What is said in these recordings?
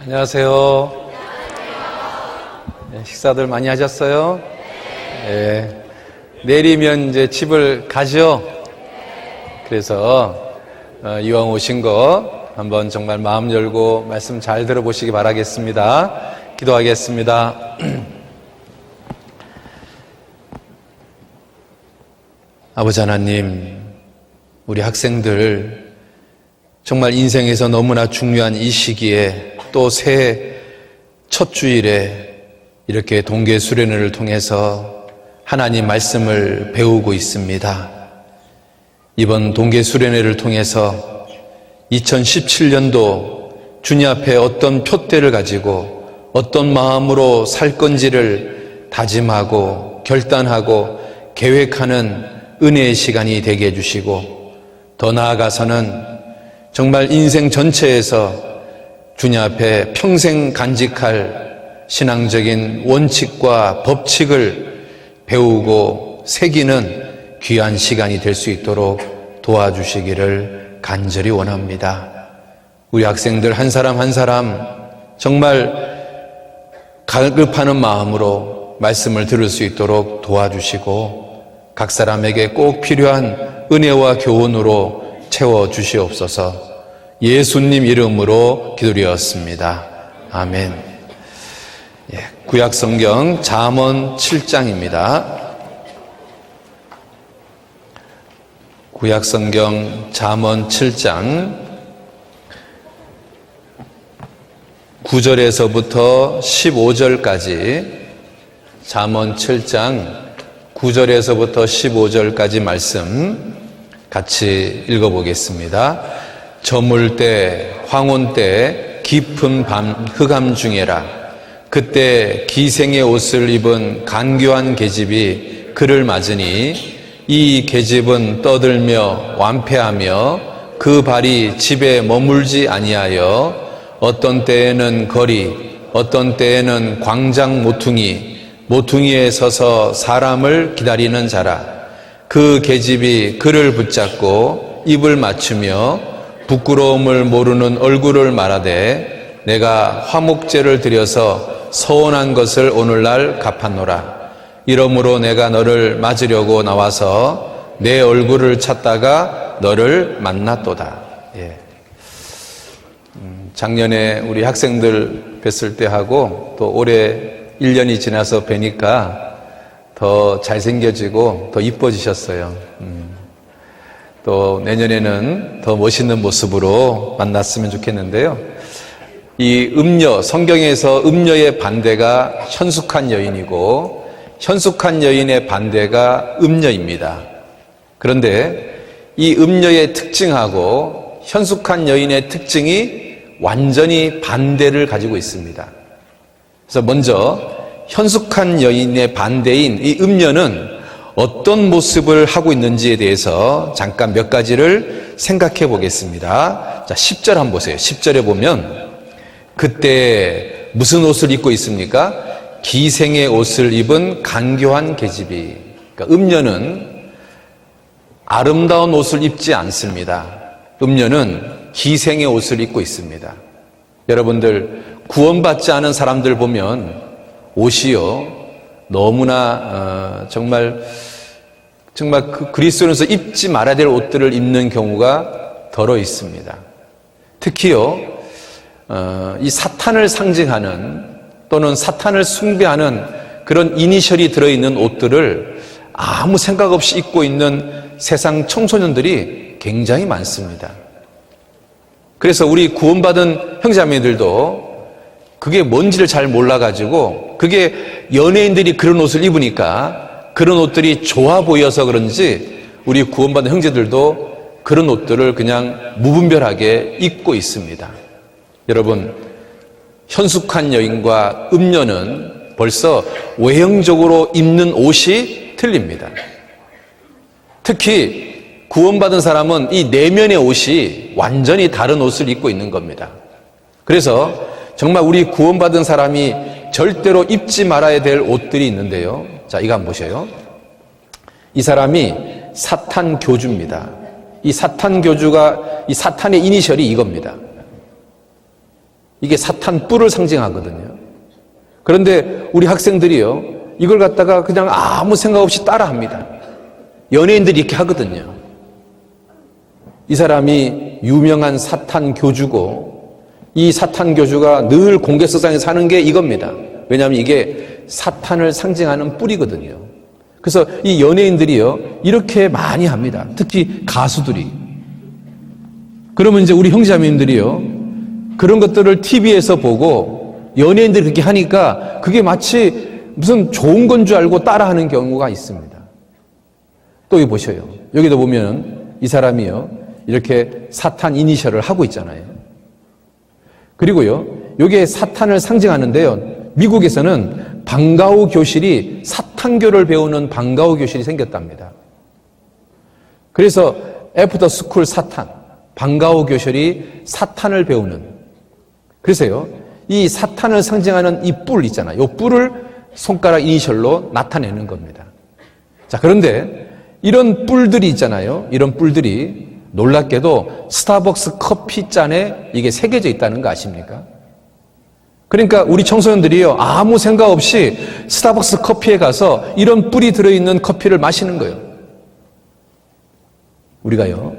안녕하세요. 네, 식사들 많이 하셨어요? 네. 내일이면 이제 집을 가죠? 그래서 이왕 오신 거 한번 정말 마음 열고 말씀 잘 들어보시기 바라겠습니다. 기도하겠습니다. 아버지 하나님, 우리 학생들 정말 인생에서 너무나 중요한 이 시기에 또 새해 첫 주일에 이렇게 동계 수련회를 통해서 하나님 말씀을 배우고 있습니다. 이번 동계 수련회를 통해서 2017년도 주님 앞에 어떤 표대를 가지고 어떤 마음으로 살 건지를 다짐하고 결단하고 계획하는 은혜의 시간이 되게 해주시고, 더 나아가서는 정말 인생 전체에서 주님 앞에 평생 간직할 신앙적인 원칙과 법칙을 배우고 새기는 귀한 시간이 될 수 있도록 도와주시기를 간절히 원합니다. 우리 학생들 한 사람 한 사람 정말 갈급하는 마음으로 말씀을 들을 수 있도록 도와주시고, 각 사람에게 꼭 필요한 은혜와 교훈으로 채워주시옵소서. 예수님 이름으로 기도드렸습니다. 아멘. 구약성경 잠언 7장입니다. 구약성경 잠언 7장 9절에서부터 15절까지, 잠언 7장 9절에서부터 15절까지 말씀 같이 읽어보겠습니다. 저물 때 황혼 때 깊은 밤 흑암 중에라. 그때 기생의 옷을 입은 간교한 계집이 그를 맞으니 이 계집은 떠들며 완패하며 그 발이 집에 머물지 아니하여 어떤 때에는 거리, 어떤 때에는 광장 모퉁이에 서서 사람을 기다리는 자라. 그 계집이 그를 붙잡고 입을 맞추며 부끄러움을 모르는 얼굴을 말하되 내가 화목제를 드려서 서운한 것을 오늘날 갚았노라. 이러므로 내가 너를 맞으려고 나와서 내 얼굴을 찾다가 너를 만났도다. 작년에 우리 학생들 뵀을 때 하고 또 올해 1년이 지나서 뵈니까 더 잘생겨지고 더 이뻐지셨어요. 또 내년에는 더 멋있는 모습으로 만났으면 좋겠는데요. 이 음녀, 성경에서 음녀의 반대가 현숙한 여인이고 현숙한 여인의 반대가 음녀입니다. 그런데 이 음녀의 특징하고 현숙한 여인의 특징이 완전히 반대를 가지고 있습니다. 그래서 먼저 현숙한 여인의 반대인 이 음녀는 어떤 모습을 하고 있는지에 대해서 잠깐 몇 가지를 생각해 보겠습니다. 자, 10절 한번 보세요. 10절에 보면 그때 무슨 옷을 입고 있습니까? 기생의 옷을 입은 간교한 계집이. 그러니까 음녀는 아름다운 옷을 입지 않습니다. 음녀는 기생의 옷을 입고 있습니다. 여러분들 구원받지 않은 사람들 보면 옷이요 너무나 정말 그 그리스도인으로서 입지 말아야 될 옷들을 입는 경우가 더러 있습니다. 특히요 이 사탄을 상징하는 또는 사탄을 숭배하는 그런 이니셜이 들어있는 옷들을 아무 생각 없이 입고 있는 세상 청소년들이 굉장히 많습니다. 그래서 우리 구원받은 형제자매들도 그게 뭔지를 잘 몰라가지고 그게 연예인들이 그런 옷을 입으니까 그런 옷들이 좋아 보여서 그런지 우리 구원받은 형제들도 그런 옷들을 그냥 무분별하게 입고 있습니다. 여러분, 현숙한 여인과 음녀는 벌써 외형적으로 입는 옷이 틀립니다. 특히 구원받은 사람은 이 내면의 옷이 완전히 다른 옷을 입고 있는 겁니다. 그래서 정말 우리 구원받은 사람이 절대로 입지 말아야 될 옷들이 있는데요. 자, 이거 한번 보세요. 이 사람이 사탄 교주입니다. 이 사탄 교주가 이 사탄의 이니셜이 이겁니다. 이게 사탄 뿔을 상징하거든요. 그런데 우리 학생들이요, 이걸 갖다가 그냥 아무 생각 없이 따라합니다. 연예인들이 이렇게 하거든요. 이 사람이 유명한 사탄 교주고, 이 사탄 교주가 늘 공개석상에서 하는 게 이겁니다. 왜냐하면 이게 사탄을 상징하는 뿔이거든요. 그래서 이 연예인들이요, 이렇게 많이 합니다. 특히 가수들이. 그러면 이제 우리 형제자매님들이요, 그런 것들을 TV에서 보고 연예인들이 그렇게 하니까 그게 마치 무슨 좋은 건 줄 알고 따라하는 경우가 있습니다. 또 여기 보셔요. 여기도 보면 이 사람이요, 이렇게 사탄 이니셜을 하고 있잖아요. 그리고요, 여기에 사탄을 상징하는데요, 미국에서는 방과후 교실이 사탄교를 배우는 방과후 교실이 생겼답니다. 그래서 애프터 스쿨 사탄, 방과후 교실이 사탄을 배우는, 그래서요, 이 사탄을 상징하는 이 뿔 있잖아요. 이 뿔을 손가락 이니셜로 나타내는 겁니다. 자, 그런데 이런 뿔들이 있잖아요. 이런 뿔들이 놀랍게도 스타벅스 커피 잔에 이게 새겨져 있다는 거 아십니까? 그러니까 우리 청소년들이요, 아무 생각 없이 스타벅스 커피에 가서 이런 뿔이 들어있는 커피를 마시는 거예요. 우리가요,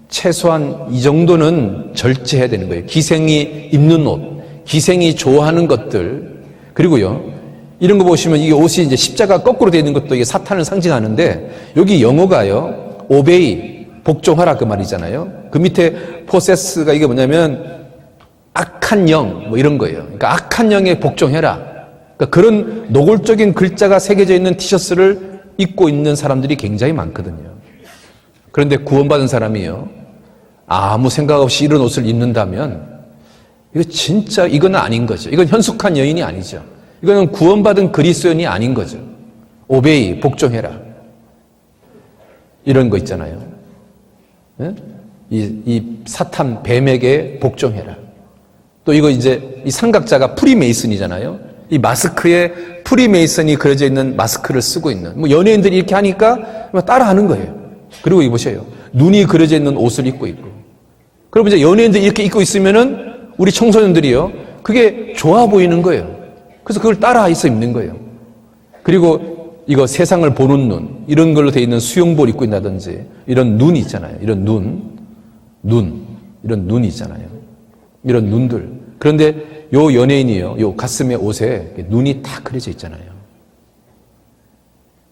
최소한 이 정도는 절제해야 되는 거예요. 기생이 입는 옷, 기생이 좋아하는 것들, 그리고요, 이런 거 보시면 이게 옷이 이제 십자가 거꾸로 되어 있는 것도 이게 사탄을 상징하는데, 여기 영어가요, 오베이, 복종하라 그 말이잖아요. 그 밑에 포세스가 이게 뭐냐면 악한 영, 뭐 이런 거예요. 그러니까 악한 영에 복종해라. 그러니까 그런 노골적인 글자가 새겨져 있는 티셔츠를 입고 있는 사람들이 굉장히 많거든요. 그런데 구원받은 사람이요, 아무 생각 없이 이런 옷을 입는다면 이거 진짜 이건 아닌 거죠. 이건 현숙한 여인이 아니죠. 이거는 구원받은 그리스도인이 아닌 거죠. 오베이, 복종해라. 이런 거 있잖아요. 네? 이 사탄 뱀에게 복종해라. 또 이거 이제 이 삼각자가 프리메이슨이잖아요. 이 마스크에 프리메이슨이 그려져 있는 마스크를 쓰고 있는, 뭐 연예인들이 이렇게 하니까 따라하는 거예요. 그리고 이 보세요. 눈이 그려져 있는 옷을 입고 있고. 그러면 이제 연예인들이 이렇게 입고 있으면은 우리 청소년들이요, 그게 좋아 보이는 거예요. 그래서 그걸 따라해서 입는 거예요. 그리고 이거 세상을 보는 눈, 이런 걸로 되어 있는 수영복 입고 있다든지, 이런 눈이 있잖아요. 이런 이런 눈이 있잖아요. 이런 눈들. 그런데 요 연예인이요, 요 가슴에 옷에 눈이 다 그려져 있잖아요.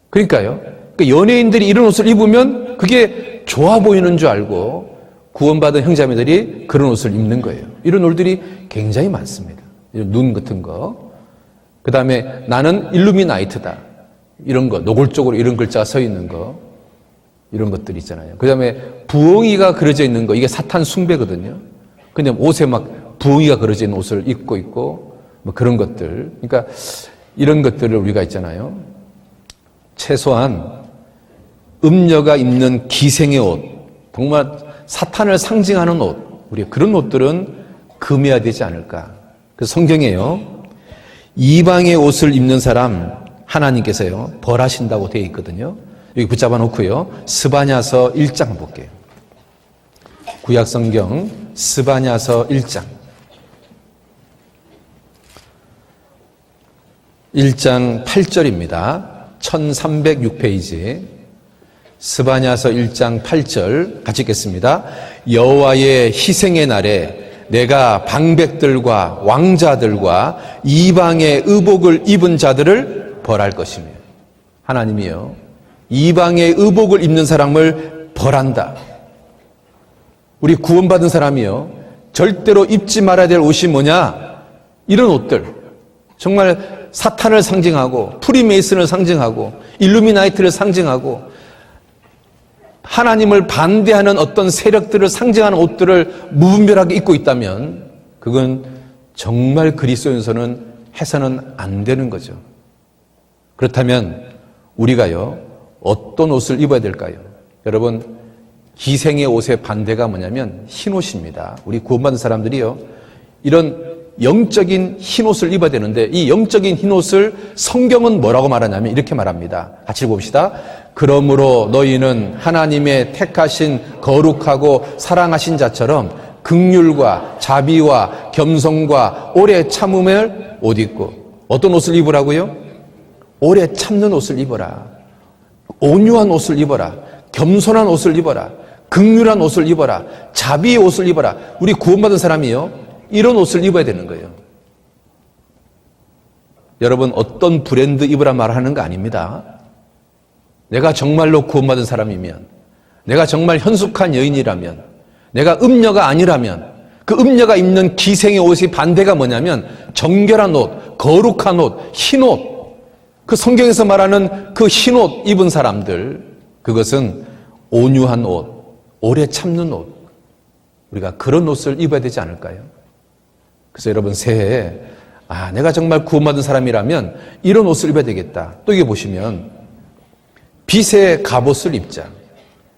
그러니까요, 연예인들이 이런 옷을 입으면 그게 좋아 보이는 줄 알고 구원받은 형제자매들이 그런 옷을 입는 거예요. 이런 옷들이 굉장히 많습니다. 이런 눈 같은 거. 그 다음에 나는 일루미나이트다. 이런 거, 노골적으로 이런 글자가 서 있는 거. 이런 것들 있잖아요. 그 다음에 부엉이가 그려져 있는 거, 이게 사탄 숭배거든요. 근데 옷에 막 부엉이가 그려져 있는 옷을 입고 있고, 뭐 그런 것들. 그러니까 이런 것들을 우리가 있잖아요. 최소한 음녀가 입는 기생의 옷, 정말 사탄을 상징하는 옷, 우리 그런 옷들은 금해야 되지 않을까. 그래서 성경에요, 이방의 옷을 입는 사람 하나님께서요 벌하신다고 되어 있거든요. 여기 붙잡아 놓고요, 스바냐서 1장 볼게요. 구약성경 스바냐서 1장 8절입니다. 1306페이지 스바냐서 1장 8절 같이 읽겠습니다. 여호와의 희생의 날에 내가 방백들과 왕자들과 이방의 의복을 입은 자들을 벌할 것이며, 하나님이요 이방의 의복을 입는 사람을 벌한다. 우리 구원받은 사람이요 절대로 입지 말아야 될 옷이 뭐냐? 이런 옷들, 정말 사탄을 상징하고 프리메이슨을 상징하고 일루미나이트를 상징하고 하나님을 반대하는 어떤 세력들을 상징하는 옷들을 무분별하게 입고 있다면 그건 정말 그리스도인으로서는 해서는 안 되는 거죠. 그렇다면 우리가요 어떤 옷을 입어야 될까요? 여러분, 기생의 옷의 반대가 뭐냐면 흰 옷입니다. 우리 구원받은 사람들이요 이런 영적인 흰 옷을 입어야 되는데, 이 영적인 흰 옷을 성경은 뭐라고 말하냐면 이렇게 말합니다. 같이 봅시다. 그러므로 너희는 하나님의 택하신 거룩하고 사랑하신 자처럼 긍휼과 자비와 겸손과 오래 참음을 옷 입고. 어떤 옷을 입으라고요? 오래 참는 옷을 입어라. 온유한 옷을 입어라. 겸손한 옷을 입어라. 긍휼한 옷을 입어라. 자비의 옷을 입어라. 우리 구원받은 사람이요, 이런 옷을 입어야 되는 거예요. 여러분, 어떤 브랜드 입으라 말하는 거 아닙니다. 내가 정말로 구원받은 사람이면, 내가 정말 현숙한 여인이라면, 내가 음녀가 아니라면, 그 음녀가 입는 기생의 옷이 반대가 뭐냐면 정결한 옷, 거룩한 옷, 흰 옷. 그 성경에서 말하는 그 흰 옷 입은 사람들, 그것은 온유한 옷, 오래 참는 옷. 우리가 그런 옷을 입어야 되지 않을까요? 그래서 여러분, 새해에 내가 정말 구원받은 사람이라면 이런 옷을 입어야 되겠다. 또 이게 보시면 빛의 갑옷을 입자.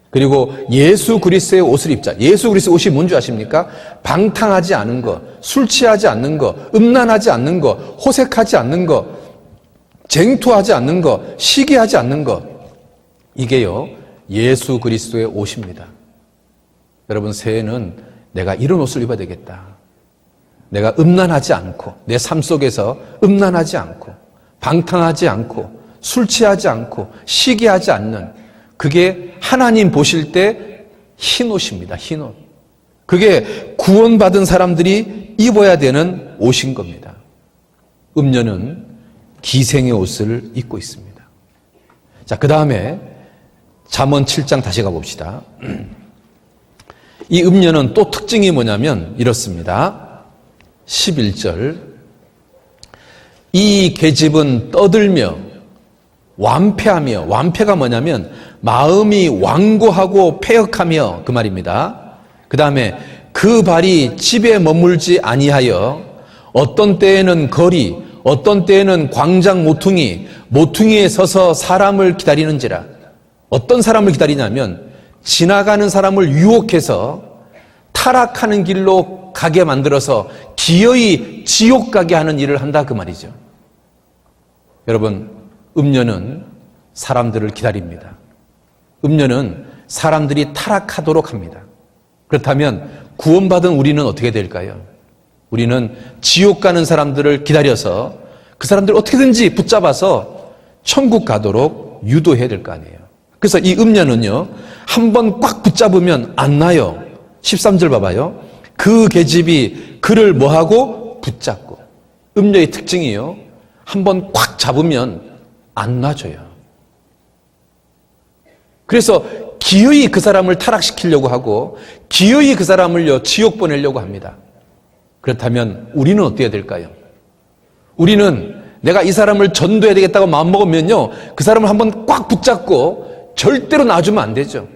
그리고 예수 그리스도의 옷을 입자. 예수 그리스도의 옷이 뭔지 아십니까? 방탕하지 않은 거, 술 취하지 않는 거, 음란하지 않는 거, 호색하지 않는 거, 쟁투하지 않는 거, 시기하지 않는 거. 이게요, 예수 그리스도의 옷입니다. 여러분, 새해는 내가 이런 옷을 입어야 되겠다. 내가 음란하지 않고, 내 삶 속에서 음란하지 않고, 방탕하지 않고, 술 취하지 않고, 시기하지 않는, 그게 하나님 보실 때 흰 옷입니다. 흰 옷. 그게 구원받은 사람들이 입어야 되는 옷인 겁니다. 음녀는 기생의 옷을 입고 있습니다. 자, 그 다음에 잠언 7장 다시 가봅시다. 이 음녀는 또 특징이 뭐냐면 이렇습니다. 11절. 이 계집은 떠들며 완패하며, 완패가 뭐냐면 마음이 완고하고 패역하며, 그 말입니다. 그 다음에 그 발이 집에 머물지 아니하여 어떤 때에는 거리, 어떤 때에는 광장 모퉁이에 서서 사람을 기다리는지라. 어떤 사람을 기다리냐면 지나가는 사람을 유혹해서 타락하는 길로 가게 만들어서 기어이 지옥 가게 하는 일을 한다, 그 말이죠. 여러분, 음녀는 사람들을 기다립니다. 음녀는 사람들이 타락하도록 합니다. 그렇다면 구원받은 우리는 어떻게 될까요? 우리는 지옥 가는 사람들을 기다려서 그 사람들을 어떻게든지 붙잡아서 천국 가도록 유도해야 될 거 아니에요. 그래서 이 음녀는요, 한번 꽉 붙잡으면 안 나요. 13절 봐봐요. 그 계집이 그를 뭐하고? 붙잡고. 음녀의 특징이요, 한번 꽉 잡으면 안 놔줘요. 그래서 기어이 그 사람을 타락시키려고 하고 기어이 그 사람을요, 지옥 보내려고 합니다. 그렇다면 우리는 어떻게 될까요? 우리는 내가 이 사람을 전도해야 되겠다고 마음먹으면요, 그 사람을 한번 꽉 붙잡고 절대로 놔주면 안 되죠.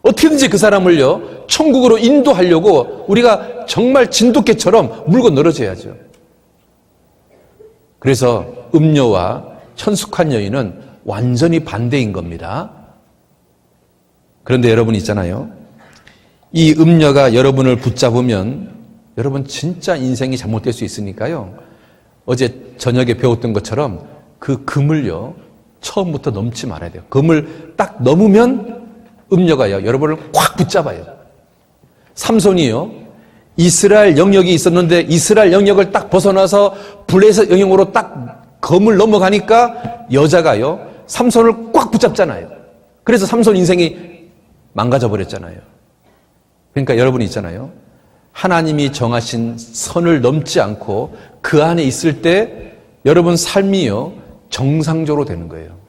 어떻게든지 그 사람을요, 천국으로 인도하려고 우리가 정말 진돗개처럼 물고 늘어져야죠. 그래서 음녀와 현숙한 여인은 완전히 반대인 겁니다. 그런데 여러분 있잖아요, 이 음녀가 여러분을 붙잡으면 여러분 진짜 인생이 잘못될 수 있으니까요, 어제 저녁에 배웠던 것처럼 그 금을요, 처음부터 넘지 말아야 돼요. 금을 딱 넘으면 음녀가요, 여러분을 꽉 붙잡아요. 삼손이요, 이스라엘 영역이 있었는데 이스라엘 영역을 딱 벗어나서 블레셋 영역으로 딱 검을 넘어가니까 여자가요, 삼손을 꽉 붙잡잖아요. 그래서 삼손 인생이 망가져 버렸잖아요. 그러니까 여러분이 있잖아요, 하나님이 정하신 선을 넘지 않고 그 안에 있을 때 여러분 삶이요, 정상적으로 되는 거예요.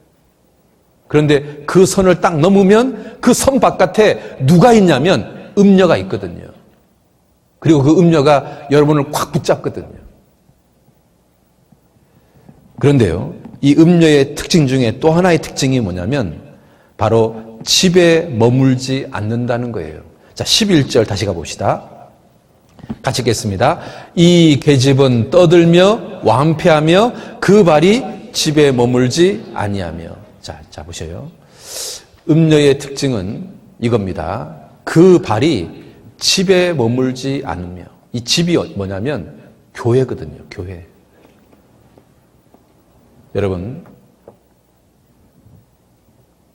그런데 그 선을 딱 넘으면 그 선 바깥에 누가 있냐면 음녀가 있거든요. 그리고 그 음녀가 여러분을 꽉 붙잡거든요. 그런데요, 이 음녀의 특징 중에 또 하나의 특징이 뭐냐면 바로 집에 머물지 않는다는 거예요. 자, 11절 다시 가봅시다. 같이 읽겠습니다. 이 계집은 떠들며 완패하며 그 발이 집에 머물지 아니하며. 자 보셔요. 음녀의 특징은 이겁니다. 그 발이 집에 머물지 않으며. 이 집이 뭐냐면 교회거든요. 교회. 여러분,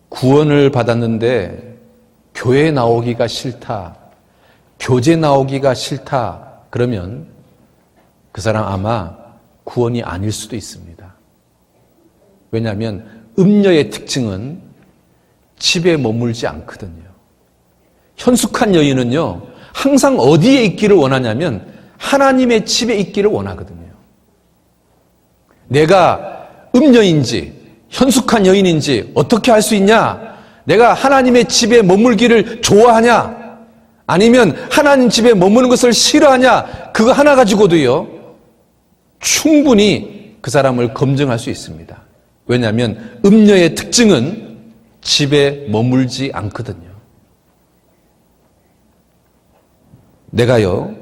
구원을 받았는데 교회에 나오기가 싫다, 교제 나오기가 싫다 그러면 그 사람 아마 구원이 아닐 수도 있습니다. 왜냐하면 음녀의 특징은 집에 머물지 않거든요. 현숙한 여인은요, 항상 어디에 있기를 원하냐면 하나님의 집에 있기를 원하거든요. 내가 음녀인지 현숙한 여인인지 어떻게 알 수 있냐? 내가 하나님의 집에 머물기를 좋아하냐? 아니면 하나님 집에 머무는 것을 싫어하냐? 그거 하나 가지고도요, 충분히 그 사람을 검증할 수 있습니다. 왜냐하면 음녀의 특징은 집에 머물지 않거든요. 내가요,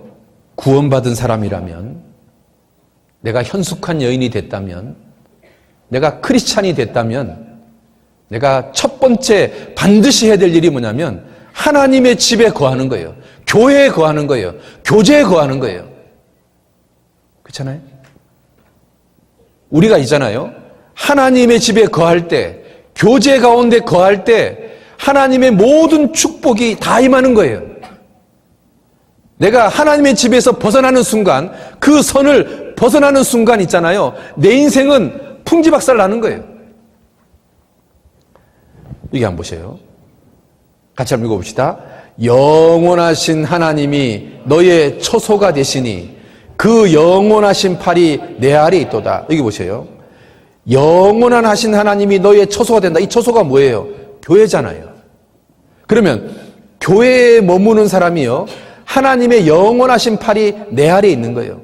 구원받은 사람이라면, 내가 현숙한 여인이 됐다면, 내가 크리스찬이 됐다면, 내가 첫 번째 반드시 해야 될 일이 뭐냐면 하나님의 집에 거하는 거예요. 교회에 거하는 거예요. 교제에 거하는 거예요. 그렇잖아요? 우리가 있잖아요. 하나님의 집에 거할 때, 교제 가운데 거할 때 하나님의 모든 축복이 다 임하는 거예요. 내가 하나님의 집에서 벗어나는 순간, 그 선을 벗어나는 순간 있잖아요. 내 인생은 풍지박살 나는 거예요. 이게 한번 보세요. 같이 한번 읽어봅시다. 영원하신 하나님이 너의 처소가 되시니 그 영원하신 팔이 내 아래에 있도다. 여기 보세요. 영원한 하신 하나님이 너의 처소가 된다. 이 처소가 뭐예요? 교회잖아요. 그러면 교회에 머무는 사람이요, 하나님의 영원하신 팔이 내 아래에 있는 거예요.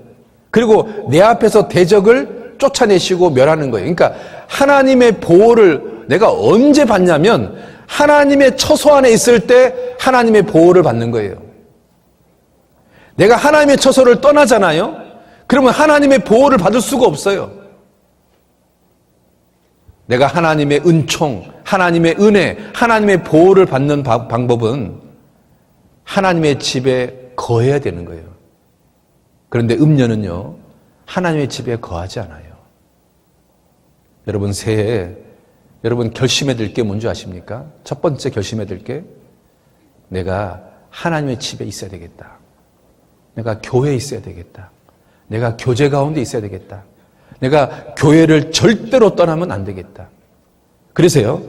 그리고 내 앞에서 대적을 쫓아내시고 멸하는 거예요. 그러니까 하나님의 보호를 내가 언제 받냐면 하나님의 처소 안에 있을 때 하나님의 보호를 받는 거예요. 내가 하나님의 처소를 떠나잖아요. 그러면 하나님의 보호를 받을 수가 없어요. 내가 하나님의 은총, 하나님의 은혜, 하나님의 보호를 받는 방법은 하나님의 집에 거해야 되는 거예요. 그런데 음녀는요, 하나님의 집에 거하지 않아요. 여러분, 새해에 여러분 결심해야 될 게 뭔지 아십니까? 첫 번째 결심해야 될 게, 내가 하나님의 집에 있어야 되겠다. 내가 교회에 있어야 되겠다. 내가 교제 가운데 있어야 되겠다. 내가 교회를 절대로 떠나면 안 되겠다. 그래서요,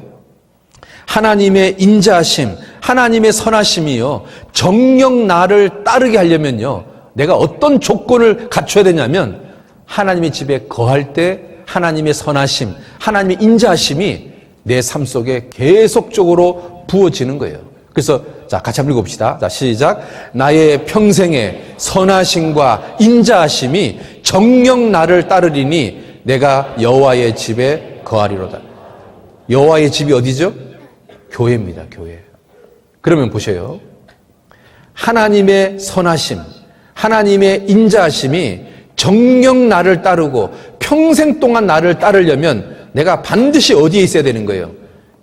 하나님의 인자하심, 하나님의 선하심이요, 정녕 나를 따르게 하려면요, 내가 어떤 조건을 갖춰야 되냐면 하나님의 집에 거할 때 하나님의 선하심, 하나님의 인자하심이 내 삶 속에 계속적으로 부어지는 거예요. 그래서 자, 같이 한번 읽어봅시다. 자, 시작. 나의 평생의 선하심과 인자하심이 정녕 나를 따르리니 내가 여호와의 집에 거하리로다. 여호와의 집이 어디죠? 교회입니다. 교회. 그러면 보세요. 하나님의 선하심, 하나님의 인자하심이 정녕 나를 따르고 평생 동안 나를 따르려면 내가 반드시 어디에 있어야 되는 거예요?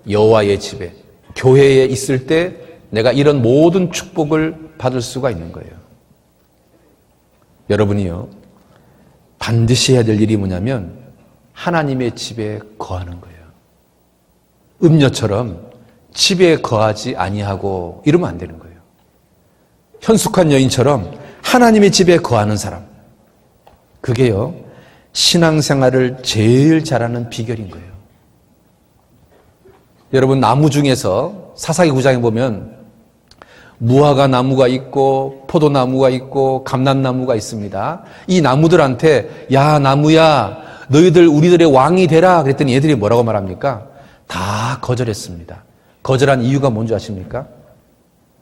여호와의 집에, 교회에 있을 때 내가 이런 모든 축복을 받을 수가 있는 거예요. 여러분이요, 반드시 해야 될 일이 뭐냐면 하나님의 집에 거하는 거예요. 음녀처럼 집에 거하지 아니하고 이러면 안 되는 거예요. 현숙한 여인처럼 하나님의 집에 거하는 사람, 그게요, 신앙생활을 제일 잘하는 비결인 거예요. 여러분, 나무 중에서 사사기 9장에 보면 무화과 나무가 있고 포도나무가 있고 감람나무가 있습니다. 이 나무들한테 야 나무야 너희들 우리들의 왕이 되라 그랬더니 얘들이 뭐라고 말합니까? 다 거절했습니다. 거절한 이유가 뭔지 아십니까?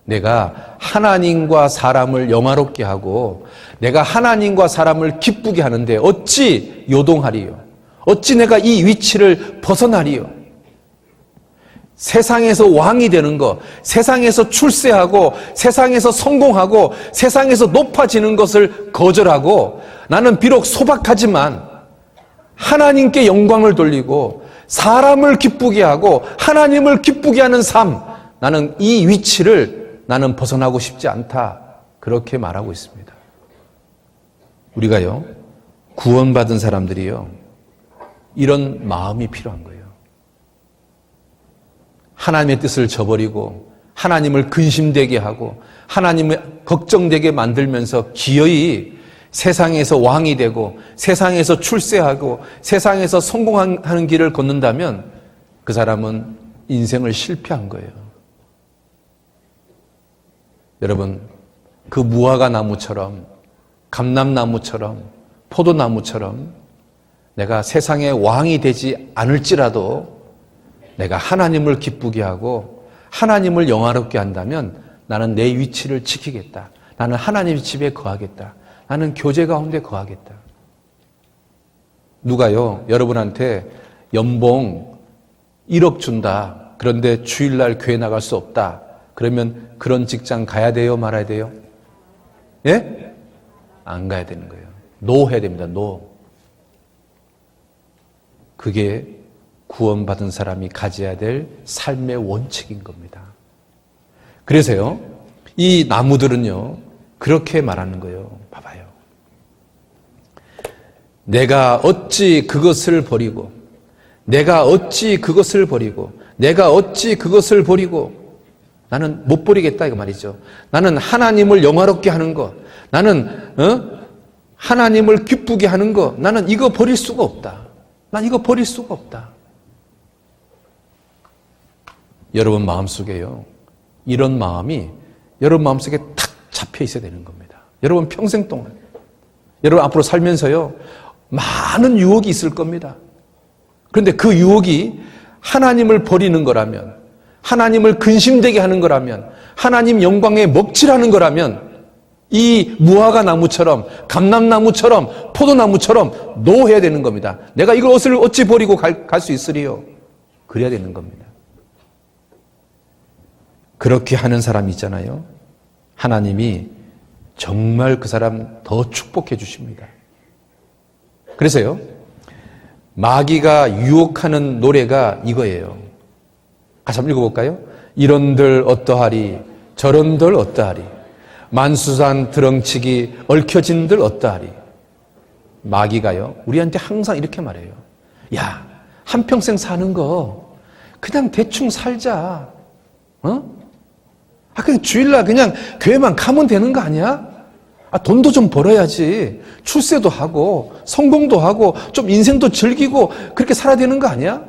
내가 하나님과 사람을 영화롭게 하고 내가 하나님과 사람을 기쁘게 하는데 어찌 요동하리요? 어찌 내가 이 위치를 벗어나리요? 세상에서 왕이 되는 것, 세상에서 출세하고 세상에서 성공하고 세상에서 높아지는 것을 거절하고 나는 비록 소박하지만 하나님께 영광을 돌리고 사람을 기쁘게 하고 하나님을 기쁘게 하는 삶, 나는 이 위치를 나는 벗어나고 싶지 않다. 그렇게 말하고 있습니다. 우리가요, 구원받은 사람들이요, 이런 마음이 필요한 거예요. 하나님의 뜻을 저버리고 하나님을 근심되게 하고 하나님의 걱정되게 만들면서 기어이 세상에서 왕이 되고 세상에서 출세하고 세상에서 성공하는 길을 걷는다면 그 사람은 인생을 실패한 거예요. 여러분, 그 무화과 나무처럼 감람나무처럼 포도나무처럼 내가 세상의 왕이 되지 않을지라도 내가 하나님을 기쁘게 하고 하나님을 영화롭게 한다면 나는 내 위치를 지키겠다. 나는 하나님의 집에 거하겠다. 나는 교제 가운데 거하겠다. 누가요, 여러분한테 연봉 1억 준다. 그런데 주일날 교회 나갈 수 없다. 그러면 그런 직장 가야 돼요? 말아야 돼요? 예? 안 가야 되는 거예요. 노 해야 됩니다. 노. 그게 구원받은 사람이 가져야 될 삶의 원칙인 겁니다. 그래서요, 이 나무들은요, 그렇게 말하는 거예요. 봐봐요. 내가 어찌 그것을 버리고, 내가 어찌 그것을 버리고, 내가 어찌 그것을 버리고, 나는 못 버리겠다 이거 말이죠. 나는 하나님을 영화롭게 하는 것, 나는 하나님을 기쁘게 하는 것, 나는 이거 버릴 수가 없다. 난 이거 버릴 수가 없다. 여러분 마음속에요, 이런 마음이 여러분 마음속에 탁 잡혀 있어야 되는 겁니다. 여러분 평생 동안, 여러분 앞으로 살면서요, 많은 유혹이 있을 겁니다. 그런데 그 유혹이 하나님을 버리는 거라면, 하나님을 근심되게 하는 거라면, 하나님 영광에 먹칠하는 거라면 이 무화과 나무처럼 감람나무처럼 포도나무처럼 노해야 되는 겁니다. 내가 이것을 어찌 버리고 갈 수 있으리요? 그래야 되는 겁니다. 그렇게 하는 사람이 있잖아요. 하나님이 정말 그 사람 더 축복해 주십니다. 그래서요, 마귀가 유혹하는 노래가 이거예요. 같이 한번 읽어볼까요? 이런들 어떠하리, 저런들 어떠하리, 만수산 드렁치기 얽혀진들 어떠하리. 마귀가요, 우리한테 항상 이렇게 말해요. 야, 한평생 사는 거 그냥 대충 살자. 그냥 주일날 그냥 교회만 가면 되는 거 아니야? 돈도 좀 벌어야지. 출세도 하고 성공도 하고 좀 인생도 즐기고 그렇게 살아야 되는 거 아니야?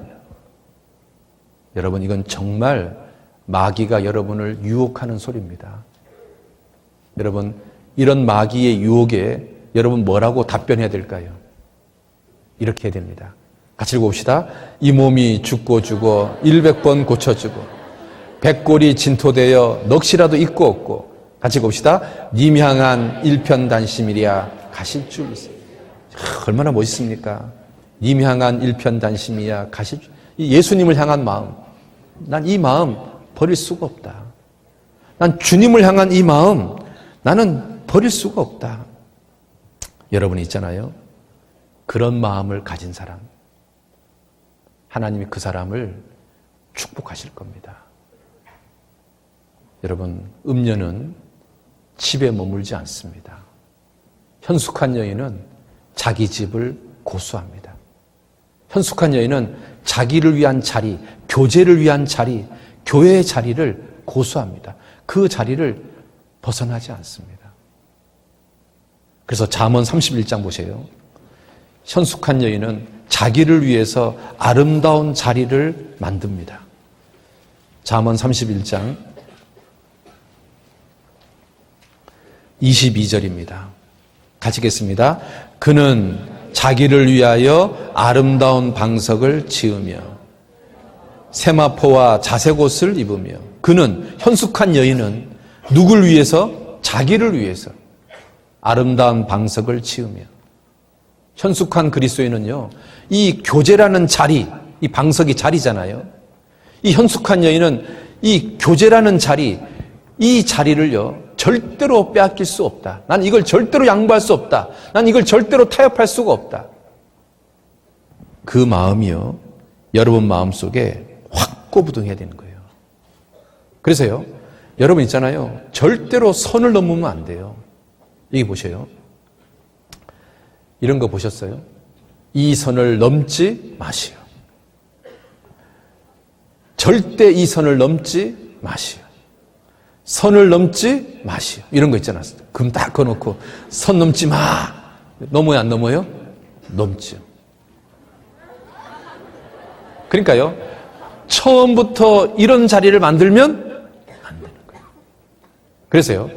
여러분, 이건 정말 마귀가 여러분을 유혹하는 소리입니다. 여러분, 이런 마귀의 유혹에 여러분 뭐라고 답변해야 될까요? 이렇게 해야 됩니다. 같이 읽어봅시다. 이 몸이 죽고 죽어 100번 고쳐주고 백골이 진토되어 넋이라도 있고 없고, 같이 읽어봅시다. 님 향한 일편단심이랴 가실 줄 있어요. 얼마나 멋있습니까? 님 향한 일편단심이야 가실 줄. 예수님을 향한 마음, 난 이 마음 버릴 수가 없다. 난 주님을 향한 이 마음, 나는 버릴 수가 없다. 여러분이 있잖아요, 그런 마음을 가진 사람, 하나님이 그 사람을 축복하실 겁니다. 여러분, 음녀는 집에 머물지 않습니다. 현숙한 여인은 자기 집을 고수합니다. 현숙한 여인은 자기를 위한 자리, 교제를 위한 자리, 교회의 자리를 고수합니다. 그 자리를 벗어나지 않습니다. 그래서 잠언 31장 보세요. 현숙한 여인은 자기를 위해서 아름다운 자리를 만듭니다. 잠언 31장 22절입니다. 같이 읽겠습니다. 그는 자기를 위하여 아름다운 방석을 지으며 세마포와 자색옷을 입으며, 그는, 현숙한 여인은 누굴 위해서? 자기를 위해서 아름다운 방석을 지으며. 현숙한 그리스도인은요, 이 교제라는 자리, 이 방석이 자리잖아요. 이 현숙한 여인은 이 교제라는 자리, 이 자리를요, 절대로 빼앗길 수 없다. 난 이걸 절대로 양보할 수 없다. 난 이걸 절대로 타협할 수가 없다. 그 마음이요, 여러분 마음속에 확 꼬부둥해야 되는 거예요. 그래서요, 여러분 있잖아요, 절대로 선을 넘으면 안 돼요. 여기 보세요. 이런 거 보셨어요? 이 선을 넘지 마시오. 절대 이 선을 넘지 마시오. 선을 넘지 마시오. 이런 거 있잖아. 금 딱 꺼놓고 선 넘지 마. 넘어요, 안 넘어요? 넘지요. 그러니까요, 처음부터 이런 자리를 만들면 안 되는 거예요. 그래서요,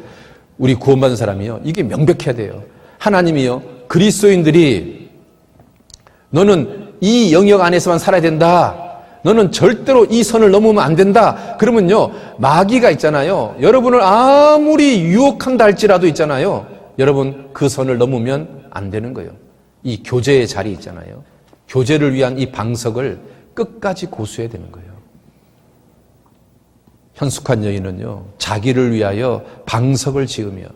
우리 구원받은 사람이요, 이게 명백해야 돼요. 하나님이요, 그리스도인들이 너는 이 영역 안에서만 살아야 된다. 너는 절대로 이 선을 넘으면 안 된다. 그러면요, 마귀가 있잖아요. 여러분을 아무리 유혹한다 할지라도 있잖아요. 여러분 그 선을 넘으면 안 되는 거예요. 이 교제의 자리 있잖아요. 교제를 위한 이 방석을 끝까지 고수해야 되는 거예요. 현숙한 여인은요, 자기를 위하여 방석을 지으며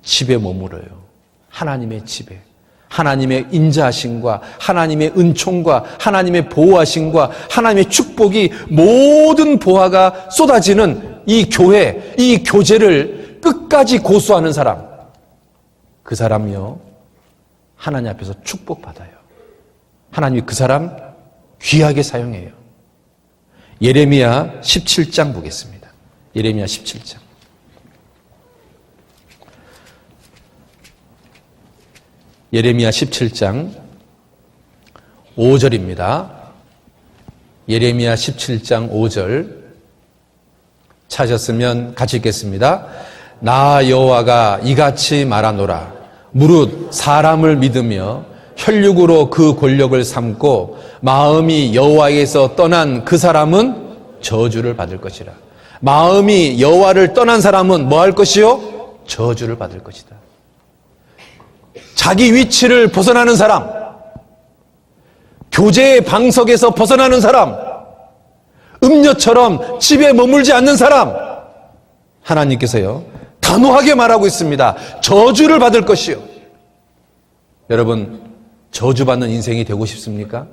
집에 머물어요. 하나님의 집에. 하나님의 인자하심과 하나님의 은총과 하나님의 보호하심과 하나님의 축복이 모든 보화가 쏟아지는 이 교회, 이 교제를 끝까지 고수하는 사람, 그 사람이요, 하나님 앞에서 축복받아요. 하나님이 그 사람 귀하게 사용해요. 예레미야 17장 보겠습니다. 예레미야 17장. 예레미야 17장 5절입니다. 예레미야 17장 5절 찾았으면 같이 읽겠습니다. 나 여호와가 이같이 말하노라. 무릇 사람을 믿으며 혈육으로 그 권력을 삼고 마음이 여호와에게서 떠난 그 사람은 저주를 받을 것이라. 마음이 여호와를 떠난 사람은 뭐 할 것이요? 저주를 받을 것이다. 자기 위치를 벗어나는 사람, 교제의 방석에서 벗어나는 사람, 음녀처럼 집에 머물지 않는 사람, 하나님께서요, 단호하게 말하고 있습니다. 저주를 받을 것이요. 여러분, 저주받는 인생이 되고 싶습니까?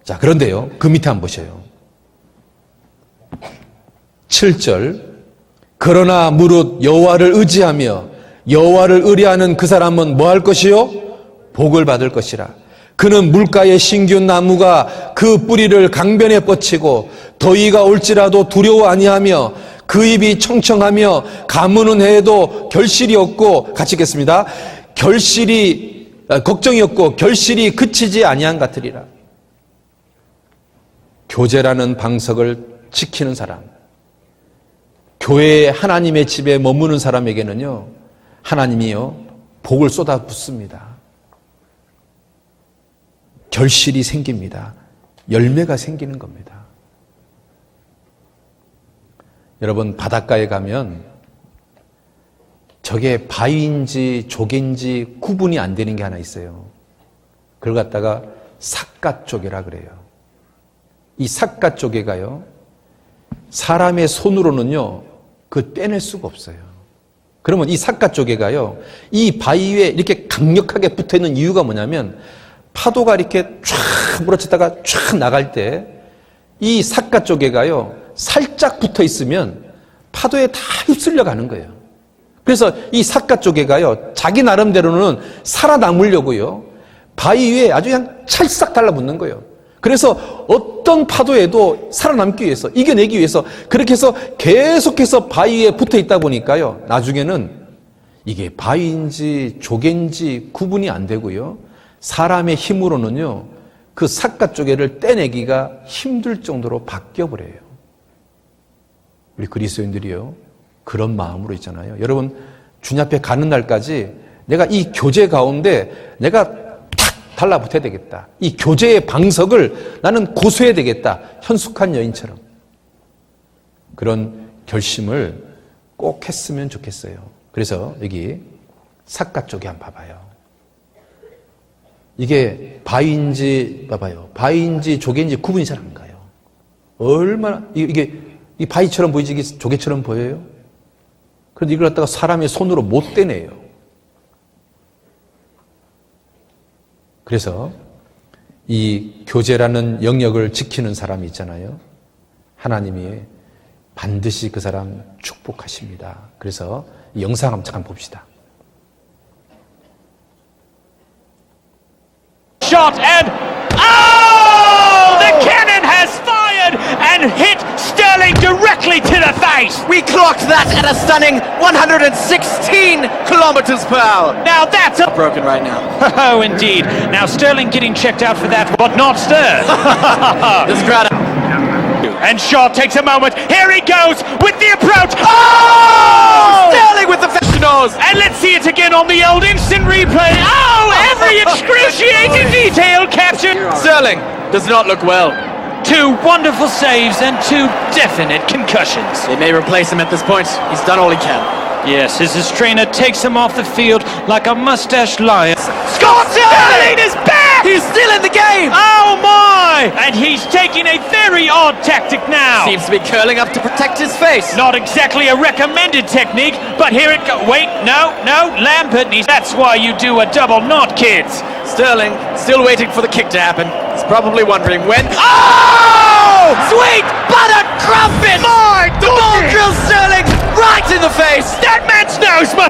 자, 그런데요, 그 밑에 한번 보셔요. 7절, 그러나 무릇 여호와를 의지하며 여호와를 의뢰하는 그 사람은 뭐 할 것이요? 복을 받을 것이라. 그는 물가의 신기운 나무가 그 뿌리를 강변에 뻗치고 더위가 올지라도 두려워 아니하며 그 입이 청청하며 가무는 해에도 결실이 없고, 같이 읽겠습니다. 걱정이 없고 결실이 그치지 아니한 같으리라. 교제라는 방석을 지키는 사람, 교회에 하나님의 집에 머무는 사람에게는요, 하나님이요, 복을 쏟아붓습니다. 결실이 생깁니다. 열매가 생기는 겁니다. 여러분, 바닷가에 가면 저게 바위인지 조개인지 구분이 안 되는 게 하나 있어요. 그걸 갖다가 삿갓조개라 그래요. 이 삿갓조개가요, 사람의 손으로는요, 그 떼낼 수가 없어요. 그러면 이 삿갓조개가요, 이 바위 위에 이렇게 강력하게 붙어 있는 이유가 뭐냐면, 파도가 이렇게 쫙 몰아치다가 쫙 나갈 때 이 삿갓조개가요, 살짝 붙어 있으면 파도에 다 휩쓸려 가는 거예요. 그래서 이 삿갓조개가요, 자기 나름대로는 살아남으려고요, 바위 위에 아주 그냥 찰싹 달라붙는 거예요. 그래서 어떤 파도에도 살아남기 위해서, 이겨내기 위해서 그렇게 해서 계속해서 바위 위에 붙어 있다 보니까요, 나중에는 이게 바위인지 조개인지 구분이 안 되고요, 사람의 힘으로는요, 그 삿갓조개를 떼내기가 힘들 정도로 바뀌어버려요. 우리 그리스도인들이요, 그런 마음으로 있잖아요. 여러분, 주님 앞에 가는 날까지 내가 이 교제 가운데 내가 달라붙어야 되겠다. 이 교제의 방석을 나는 고수해야 되겠다. 현숙한 여인처럼. 그런 결심을 꼭 했으면 좋겠어요. 그래서 여기 삿갓조개 한번 봐봐요. 이게 바위인지 봐봐요. 바위인지 조개인지 구분이 잘 안 가요. 얼마나 이게 이 바위처럼 보이지 이게 조개처럼 보여요? 그런데 이걸 갖다가 사람의 손으로 못 떼내요. 그래서 이 교제라는 영역을 지키는 사람이 있잖아요. 하나님이 반드시 그 사람 축복하십니다. 그래서 이 영상 한번 봅시다. Shot and oh, the cannon has fired and hit Sterling Sterling directly to the face. We clocked that at a stunning 116 kilometers per hour. Now that's a Broken right now. oh indeed. Now Sterling getting checked out for that, but not Stern. This crowd. And Shaw takes a moment. Here he goes with the approach. Oh! Sterling with the nose. And let's see it again on the old instant replay. Oh, every excruciating detail captured. Sterling does not look well. Two wonderful saves and two definite concussions. They may replace him at this point. He's done all he can. Yes, as his trainer takes him off the field like a mustached lion. Scott Sterling is back! He's still in the game! Oh my! And he's taking a very odd tactic now. Seems to be curling up to protect his face. Not exactly a recommended technique, but here it goes. Wait, no, Lampert. That's why you do a double knot, kids. Sterling still waiting for the kick to happen. He's probably wondering when. Oh! Sweet butter crumpet! The ball drills Sterling right in the face. That man's nose, the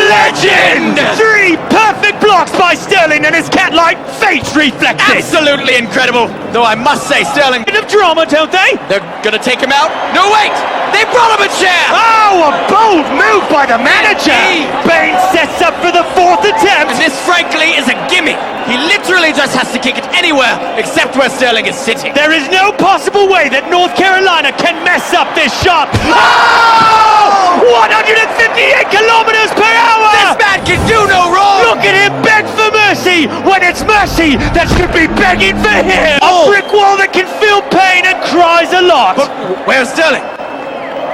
legend! Three perfect blocks by Sterling and his cat-like face reflexes. Absolutely incredible. Though I must say, Sterling. Bit of drama, don't they? They're gonna take him out. No, wait! They brought him a chair! Oh, a bold move by the manager! Bain sets up for the fourth attempt! And this, frankly, is a gimme. He literally just has to kick it anywhere except where Sterling is sitting. There is no possible way that North Carolina can mess up this shot. Oh! 158 kilometers per hour! This man can do no wrong! Look at him beg for mercy when it's mercy that should be begging for him! Oh. A brick wall that can feel pain and cries a lot! But where's Sterling?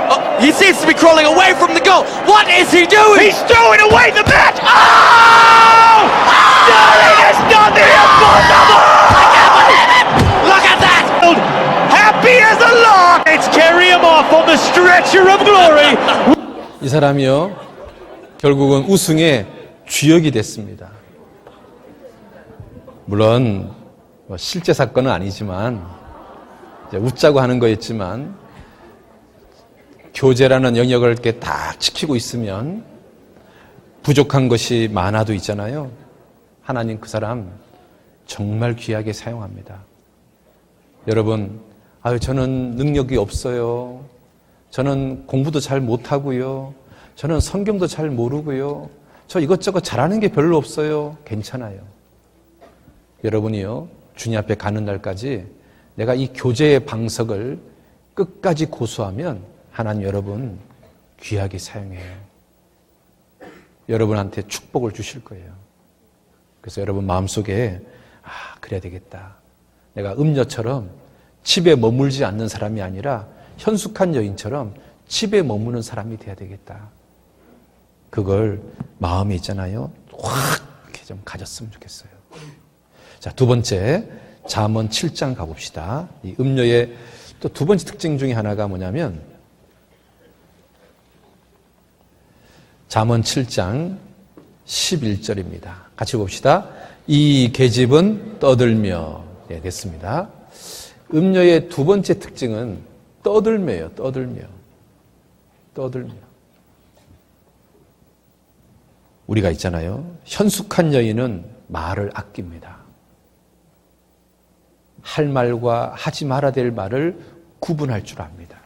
Oh, he seems to be crawling away from the goal. What is he doing? He's throwing away the bat! Oh! Sterling has done the impossible! I can't believe it! Look at that! Happy as a lark! It's carry him off on the stretcher of glory! 이 사람이요, 결국은 우승의 주역이 됐습니다. 물론 뭐 실제 사건은 아니지만 이제 웃자고 하는 거였지만 교제라는 영역을 이렇게 딱 지키고 있으면 부족한 것이 많아도 있잖아요. 하나님 그 사람 정말 귀하게 사용합니다. 여러분, 아유 저는 능력이 없어요. 저는 공부도 잘 못하고요. 저는 성경도 잘 모르고요. 저 이것저것 잘하는 게 별로 없어요. 괜찮아요. 여러분이요, 주님 앞에 가는 날까지 내가 이 교제의 방석을 끝까지 고수하면 하나님 여러분 귀하게 사용해요. 여러분한테 축복을 주실 거예요. 그래서 여러분 마음속에 그래야 되겠다. 내가 음녀처럼 집에 머물지 않는 사람이 아니라 현숙한 여인처럼 집에 머무는 사람이 돼야 되겠다. 그걸 마음에 있잖아요. 확 이렇게 좀 가졌으면 좋겠어요. 자, 두 번째 잠언 7장 가봅시다. 이 음녀의 또 두 번째 특징 중에 하나가 뭐냐면 잠언 7장 11절입니다. 같이 봅시다. 이 계집은 떠들며. 네, 됐습니다. 음녀의 두 번째 특징은 떠들며예요. 떠들며. 우리가 있잖아요. 현숙한 여인은 말을 아낍니다. 할 말과 하지 말아야 될 말을 구분할 줄 압니다.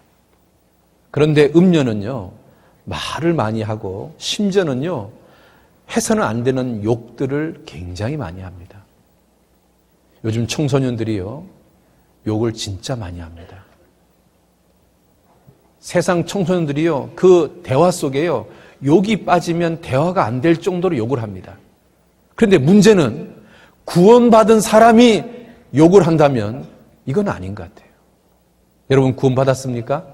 그런데 음녀는요, 말을 많이 하고 심지어는요, 해서는 안 되는 욕들을 굉장히 많이 합니다. 요즘 청소년들이요, 욕을 진짜 많이 합니다. 세상 청소년들이요, 그 대화 속에요, 욕이 빠지면 대화가 안 될 정도로 욕을 합니다. 그런데 문제는 구원받은 사람이 욕을 한다면 이건 아닌 것 같아요. 여러분 구원받았습니까?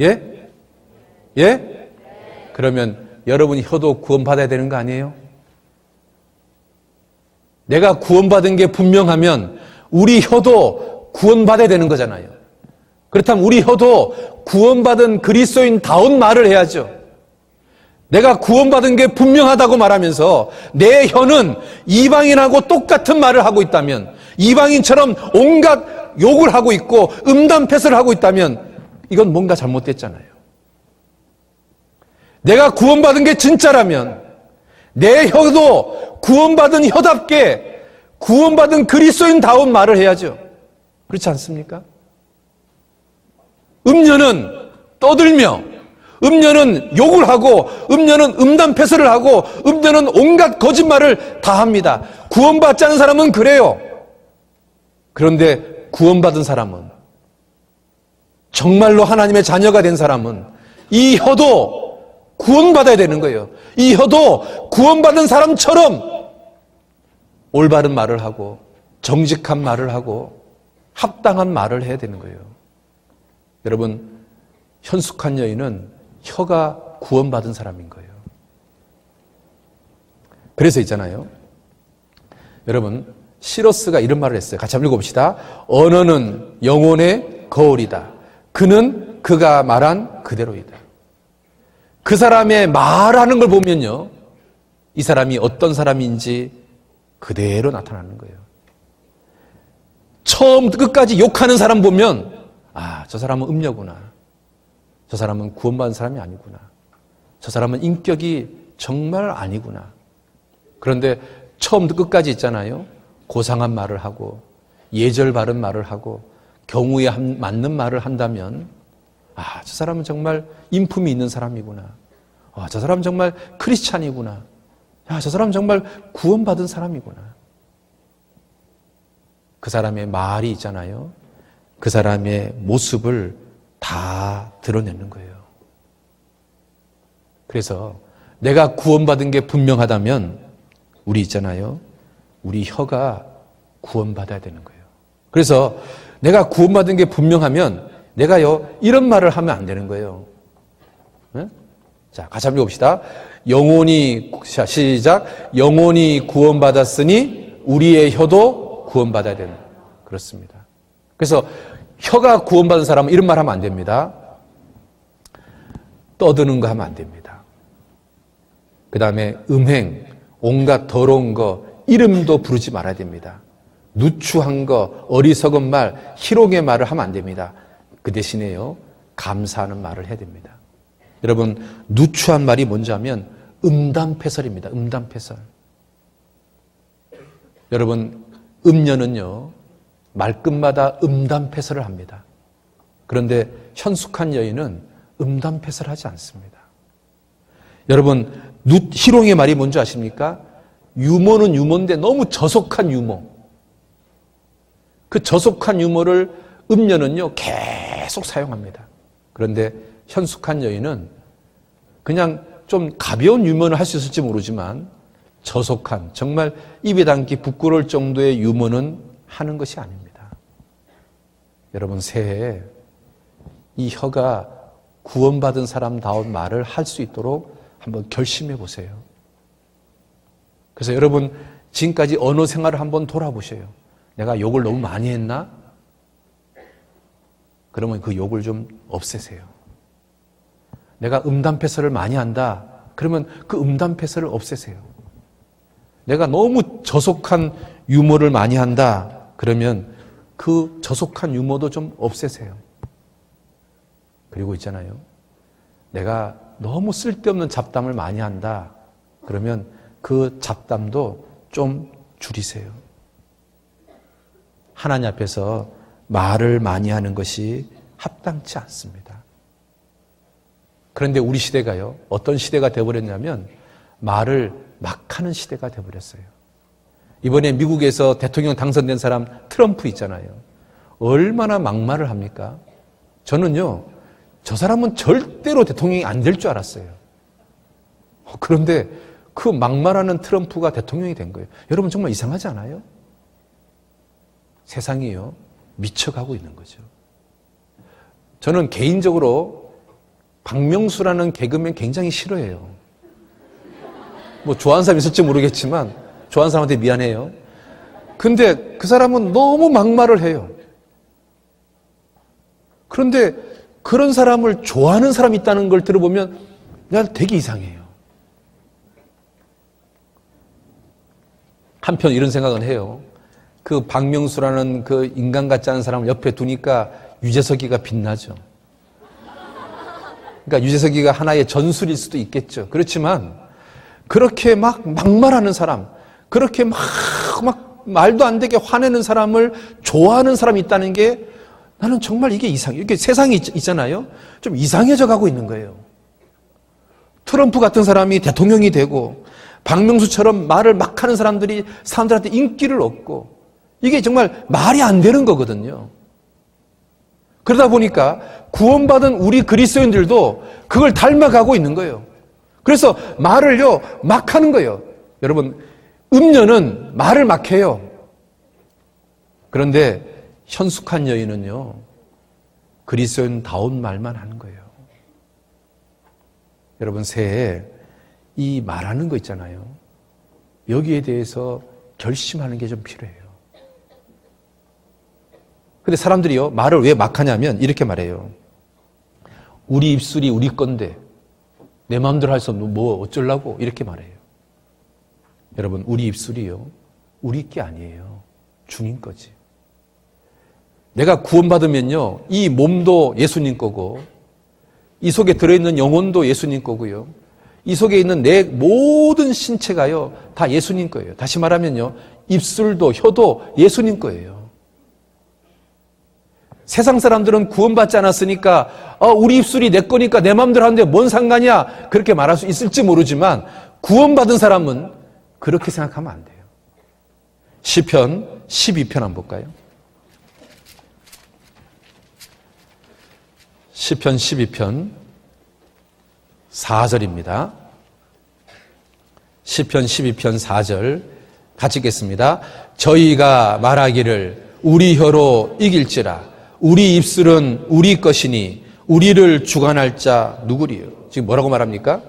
예? 예? 그러면 여러분이 혀도 구원받아야 되는 거 아니에요? 내가 구원받은 게 분명하면 우리 혀도 구원받아야 되는 거잖아요. 그렇다면 우리 혀도 구원받은 그리스도인다운 말을 해야죠. 내가 구원받은 게 분명하다고 말하면서 내 혀는 이방인하고 똑같은 말을 하고 있다면, 이방인처럼 온갖 욕을 하고 있고 음담패설을 하고 있다면 이건 뭔가 잘못됐잖아요. 내가 구원받은 게 진짜라면 내 혀도 구원받은 혀답게 구원받은 그리스도인다운 말을 해야죠. 그렇지 않습니까? 음녀는 떠들며, 음녀는 욕을 하고, 음녀는 음담패설을 하고, 음녀는 온갖 거짓말을 다 합니다. 구원받지 않은 사람은 그래요. 그런데 구원받은 사람은, 정말로 하나님의 자녀가 된 사람은 이 혀도 구원받아야 되는 거예요. 이 혀도 구원받은 사람처럼 올바른 말을 하고, 정직한 말을 하고, 합당한 말을 해야 되는 거예요. 여러분, 현숙한 여인은 혀가 구원받은 사람인 거예요. 그래서 있잖아요. 여러분, 시러스가 이런 말을 했어요. 같이 한번 읽어봅시다. 언어는 영혼의 거울이다. 그는 그가 말한 그대로이다. 그 사람의 말하는 걸 보면요, 이 사람이 어떤 사람인지 그대로 나타나는 거예요. 처음부터 끝까지 욕하는 사람 보면, 아, 저 사람은 음녀구나. 저 사람은 구원받은 사람이 아니구나. 저 사람은 인격이 정말 아니구나. 그런데 처음부터 끝까지 있잖아요. 고상한 말을 하고, 예절 바른 말을 하고, 경우에 맞는 말을 한다면, 아, 저 사람은 정말 인품이 있는 사람이구나. 아, 저 사람은 정말 크리스찬이구나. 야, 저 사람은 정말 구원받은 사람이구나. 그 사람의 말이 있잖아요. 그 사람의 모습을 다 드러내는 거예요. 그래서 내가 구원받은 게 분명하다면 우리 있잖아요. 우리 혀가 구원받아야 되는 거예요. 그래서 내가 구원받은 게 분명하면 내가요, 이런 말을 하면 안 되는 거예요. 네? 자, 같이 한번 읽어봅시다. 시작. 영혼이 구원받았으니 우리의 혀도 구원받아야 되는. 그렇습니다. 그래서 혀가 구원받은 사람은 이런 말 하면 안 됩니다. 떠드는 거 하면 안 됩니다. 그 다음에 음행, 온갖 더러운 거, 이름도 부르지 말아야 됩니다. 누추한 거, 어리석은 말, 희롱의 말을 하면 안 됩니다. 그 대신에요, 감사하는 말을 해야 됩니다. 여러분, 누추한 말이 뭔지 하면 음담패설입니다. 음담패설. 여러분, 음녀는요, 말끝마다 음담패설을 합니다. 그런데 현숙한 여인은 음담패설하지 않습니다. 여러분, 희롱의 말이 뭔지 아십니까? 유머는 유머인데 너무 저속한 유머. 그 저속한 유머를 음녀는요, 계속 사용합니다. 그런데 현숙한 여인은 그냥 좀 가벼운 유머는 할 수 있을지 모르지만 저속한, 정말 입에 담기 부끄러울 정도의 유머는 하는 것이 아닙니다. 여러분, 새해에 이 혀가 구원받은 사람다운 말을 할 수 있도록 한번 결심해 보세요. 그래서 여러분, 지금까지 언어 생활을 한번 돌아보세요. 내가 욕을 너무 많이 했나? 그러면 그 욕을 좀 없애세요. 내가 음담패설을 많이 한다. 그러면 그 음담패설을 없애세요. 내가 너무 저속한 유머를 많이 한다. 그러면 그 저속한 유머도 좀 없애세요. 그리고 있잖아요. 내가 너무 쓸데없는 잡담을 많이 한다. 그러면 그 잡담도 좀 줄이세요. 하나님 앞에서 말을 많이 하는 것이 합당치 않습니다. 그런데 우리 시대가요, 어떤 시대가 되어버렸냐면 말을 막 하는 시대가 되어버렸어요. 이번에 미국에서 대통령 당선된 사람 트럼프 있잖아요. 얼마나 막말을 합니까? 저는요, 저 사람은 절대로 대통령이 안 될 줄 알았어요. 그런데 그 막말하는 트럼프가 대통령이 된 거예요. 여러분, 정말 이상하지 않아요? 세상이요, 미쳐가고 있는 거죠. 저는 개인적으로 박명수라는 개그맨 굉장히 싫어해요. 뭐 좋아하는 사람 있을지 모르겠지만 좋아하는 사람한테 미안해요. 근데 그 사람은 너무 막말을 해요. 그런데 그런 사람을 좋아하는 사람이 있다는 걸 들어보면 난 되게 이상해요. 한편 이런 생각은 해요. 그 박명수라는 그 인간 같지 않은 사람을 옆에 두니까 유재석이가 빛나죠. 그러니까 유재석이가 하나의 전술일 수도 있겠죠. 그렇지만 그렇게 막말하는 사람, 그렇게 막 말도 안 되게 화내는 사람을 좋아하는 사람이 있다는 게 나는 정말 이게 이렇게 세상이 있잖아요. 좀 이상해져 가고 있는 거예요. 트럼프 같은 사람이 대통령이 되고, 박명수처럼 말을 막 하는 사람들이 사람들한테 인기를 얻고, 이게 정말 말이 안 되는 거거든요. 그러다 보니까 구원받은 우리 그리스도인들도 그걸 닮아가고 있는 거예요. 그래서 말을요, 막 하는 거예요. 여러분, 음녀는 말을 막 해요. 그런데 현숙한 여인은요, 그리스도인다운 말만 하는 거예요. 여러분, 새해 이 말하는 거 있잖아요. 여기에 대해서 결심하는 게 좀 필요해요. 근데 사람들이요, 말을 왜 막 하냐면 이렇게 말해요. 우리 입술이 우리 건데 내 마음대로 할 수 없는 뭐 어쩌려고 이렇게 말해요. 여러분, 우리 입술이요, 우리 게 아니에요. 주님 거지. 내가 구원받으면요, 이 몸도 예수님 거고, 이 속에 들어있는 영혼도 예수님 거고요, 이 속에 있는 내 모든 신체가요, 다 예수님 거예요. 다시 말하면요, 입술도 혀도 예수님 거예요. 세상 사람들은 구원받지 않았으니까 우리 입술이 내 거니까 내 마음대로 하는데 뭔 상관이야, 그렇게 말할 수 있을지 모르지만 구원받은 사람은 그렇게 생각하면 안 돼요. 시편 12편 한번 볼까요? 시편 12편 4절입니다. 시편 12편 4절 같이 읽겠습니다. 저희가 말하기를 우리 혀로 이길지라 우리 입술은 우리 것이니 우리를 주관할 자 누구리요? 지금 뭐라고 말합니까?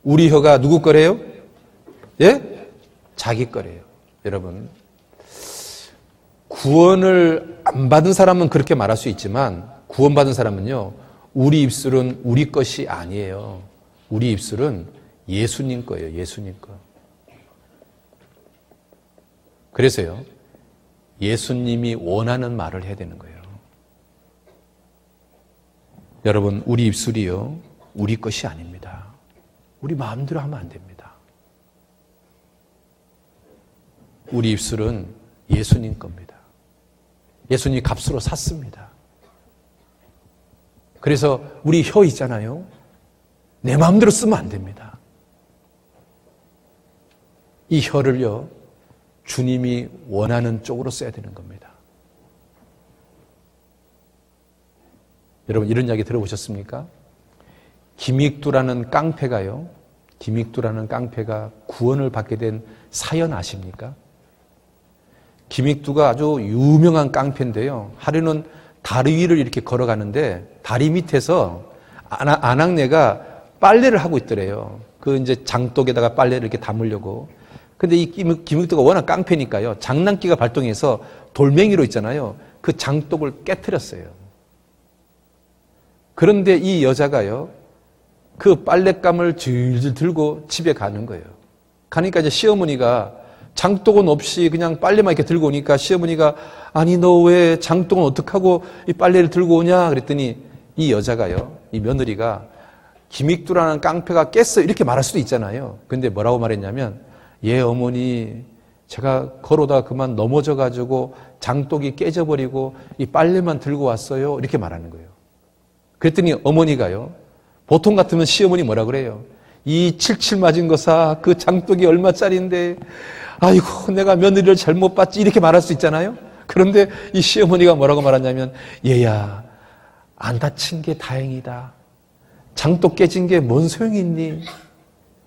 우리 혀가 누구 거래요? 예? 자기 거래요. 여러분, 구원을 안 받은 사람은 그렇게 말할 수 있지만 구원받은 사람은요, 우리 입술은 우리 것이 아니에요. 우리 입술은 예수님 거예요. 예수님 거. 그래서요, 예수님이 원하는 말을 해야 되는 거예요. 여러분, 우리 입술이요, 우리 것이 아닙니다. 우리 마음대로 하면 안 됩니다. 우리 입술은 예수님 겁니다. 예수님이 값으로 샀습니다. 그래서 우리 혀 있잖아요, 내 마음대로 쓰면 안 됩니다. 이 혀를요, 주님이 원하는 쪽으로 써야 되는 겁니다. 여러분, 이런 이야기 들어보셨습니까? 김익두라는 깡패가요, 김익두라는 깡패가 구원을 받게 된 사연 아십니까? 김익두가 아주 유명한 깡패인데요, 하루는 다리 위를 이렇게 걸어가는데 다리 밑에서 아낙네가 빨래를 하고 있더래요. 그 이제 장독에다가 빨래를 이렇게 담으려고. 근데 이 김익두가 워낙 깡패니까요, 장난기가 발동해서 돌멩이로 있잖아요, 그 장독을 깨트렸어요. 그런데 이 여자가요, 그 빨랫감을 질질 들고 집에 가는 거예요. 가니까 이제 시어머니가 장독은 없이 그냥 빨래만 이렇게 들고 오니까 시어머니가 아니 너 왜 장독은 어떡하고 이 빨래를 들고 오냐 그랬더니 이 여자가요, 이 며느리가 김익두라는 깡패가 깼어 이렇게 말할 수도 있잖아요. 근데 뭐라고 말했냐면, 예 어머니, 제가 걸어다 그만 넘어져 가지고 장독이 깨져버리고 이 빨래만 들고 왔어요 이렇게 말하는 거예요. 그랬더니 어머니가요, 보통 같으면 시어머니 뭐라 그래요? 이 칠칠 맞은 거사, 그 장독이 얼마짜리인데 아이고 내가 며느리를 잘못 봤지 이렇게 말할 수 있잖아요. 그런데 이 시어머니가 뭐라고 말하냐면, 얘야 안 다친 게 다행이다, 장독 깨진 게 뭔 소용이 있니,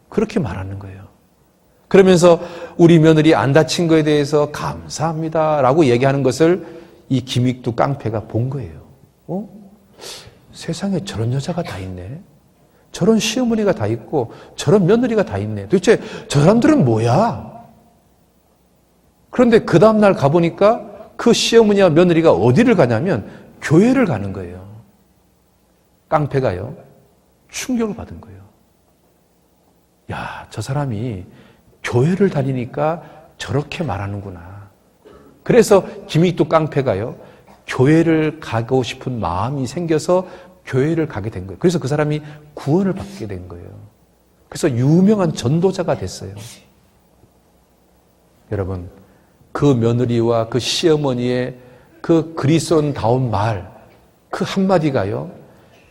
그렇게 말하는 거예요. 그러면서 우리 며느리 안 다친 거에 대해서 감사합니다 라고 얘기하는 것을 이 김익두 깡패가 본 거예요. 세상에 저런 여자가 다 있네, 저런 시어머니가 다 있고 저런 며느리가 다 있네, 도대체 저 사람들은 뭐야? 그런데 그 다음날 가보니까 그 시어머니와 며느리가 어디를 가냐면 교회를 가는 거예요. 깡패가요, 충격을 받은 거예요. 야, 저 사람이 교회를 다니니까 저렇게 말하는구나. 그래서 김익두 깡패가요, 교회를 가고 싶은 마음이 생겨서 교회를 가게 된 거예요. 그래서 그 사람이 구원을 받게 된 거예요. 그래서 유명한 전도자가 됐어요. 여러분, 그 며느리와 그 시어머니의 그 그리스도인다운 말, 그 한마디가요,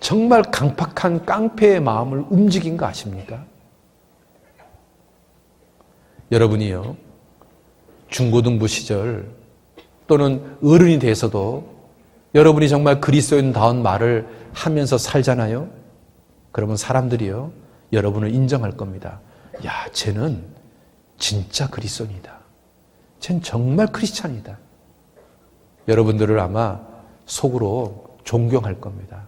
정말 강팍한 깡패의 마음을 움직인 거 아십니까? 여러분이요, 중고등부 시절 또는 어른이 돼서도 여러분이 정말 그리스도인다운 말을 하면서 살잖아요? 그러면 사람들이요, 여러분을 인정할 겁니다. 야, 쟤는 진짜 그리스도인이다. 쟤는 정말 크리스찬이다. 여러분들을 아마 속으로 존경할 겁니다.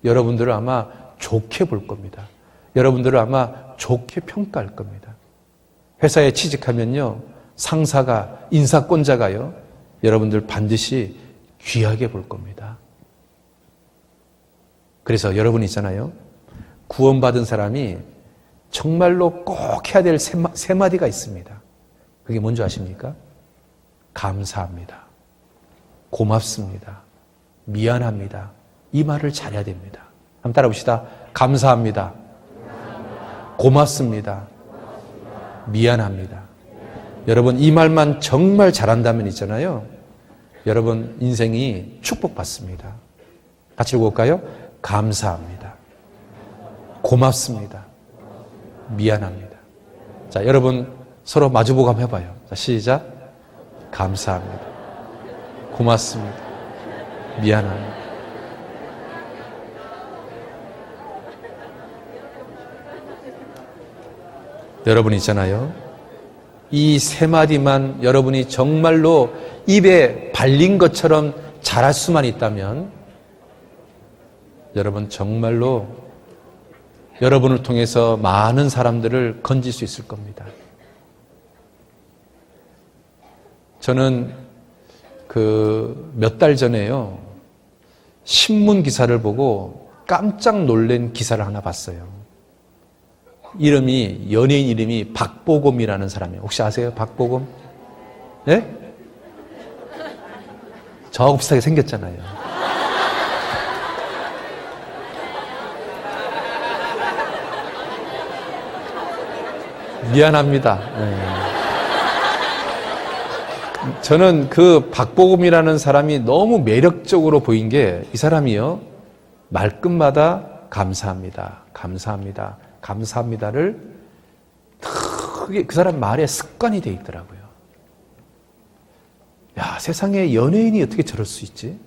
여러분들을 아마 좋게 볼 겁니다. 여러분들을 아마 좋게 평가할 겁니다. 회사에 취직하면요, 상사가, 인사권자가요, 여러분들 반드시 귀하게 볼 겁니다. 그래서 여러분 있잖아요, 구원받은 사람이 정말로 꼭 해야 될 세 마디가 있습니다. 그게 뭔지 아십니까? 감사합니다. 고맙습니다. 미안합니다. 이 말을 잘해야 됩니다. 한번 따라봅시다. 감사합니다. 고맙습니다. 미안합니다. 여러분, 이 말만 정말 잘한다면 있잖아요, 여러분 인생이 축복받습니다. 같이 읽어볼까요? 감사합니다. 고맙습니다. 미안합니다. 자, 여러분 서로 마주보고 한번 해봐요. 자, 시작. 감사합니다. 고맙습니다. 미안합니다. 여러분 있잖아요, 이 세 마디만 여러분이 정말로 입에 발린 것처럼 잘할 수만 있다면 여러분 정말로 여러분을 통해서 많은 사람들을 건질 수 있을 겁니다. 저는 몇 달 전에요, 신문 기사를 보고 깜짝 놀란 기사를 하나 봤어요. 연예인 이름이 박보검이라는 사람이에요. 혹시 아세요? 박보검? 네? 저하고 비슷하게 생겼잖아요. 미안합니다. 네. 저는 그 박보검이라는 사람이 너무 매력적으로 보인 게, 이 사람이요, 말끝마다 감사합니다. 감사합니다. 감사합니다를 크게 그 사람 말에 습관이 돼 있더라고요. 야, 세상에 연예인이 어떻게 저럴 수 있지?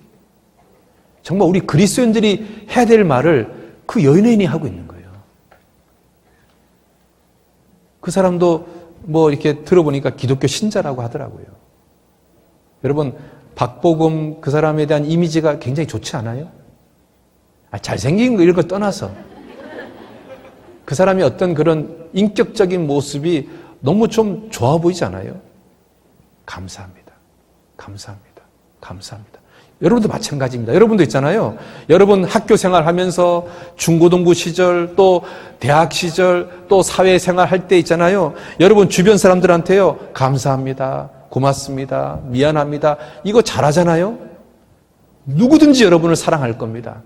정말 우리 그리스도인들이 해야 될 말을 그 연예인이 하고 있는 거예요. 그 사람도 뭐 이렇게 들어보니까 기독교 신자라고 하더라고요. 여러분, 박보검 그 사람에 대한 이미지가 굉장히 좋지 않아요? 잘생긴 거 이런 거 떠나서 그 사람이 어떤 그런 인격적인 모습이 너무 좀 좋아 보이지 않아요? 감사합니다. 감사합니다. 감사합니다. 여러분도 마찬가지입니다. 여러분도 있잖아요. 여러분 학교 생활하면서 중고등부 시절, 또 대학 시절, 또 사회생활 할 때 있잖아요. 여러분 주변 사람들한테요, 감사합니다. 고맙습니다. 미안합니다. 이거 잘하잖아요. 누구든지 여러분을 사랑할 겁니다.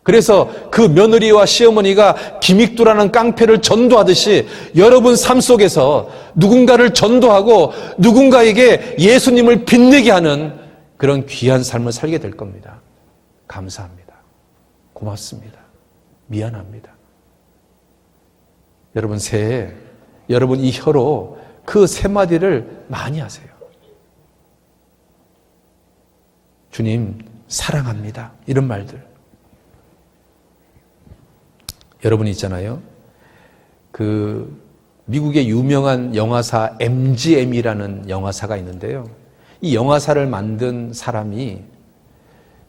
그래서 그 며느리와 시어머니가 김익두라는 깡패를 전도하듯이 여러분 삶 속에서 누군가를 전도하고 누군가에게 예수님을 빛내게 하는 그런 귀한 삶을 살게 될 겁니다. 감사합니다. 고맙습니다. 미안합니다. 여러분 새해 여러분 이 혀로 그 세 마디를 많이 하세요. 주님 사랑합니다. 이런 말들. 여러분이 있잖아요. 미국의 유명한 영화사 MGM이라는 영화사가 있는데요. 이 영화사를 만든 사람이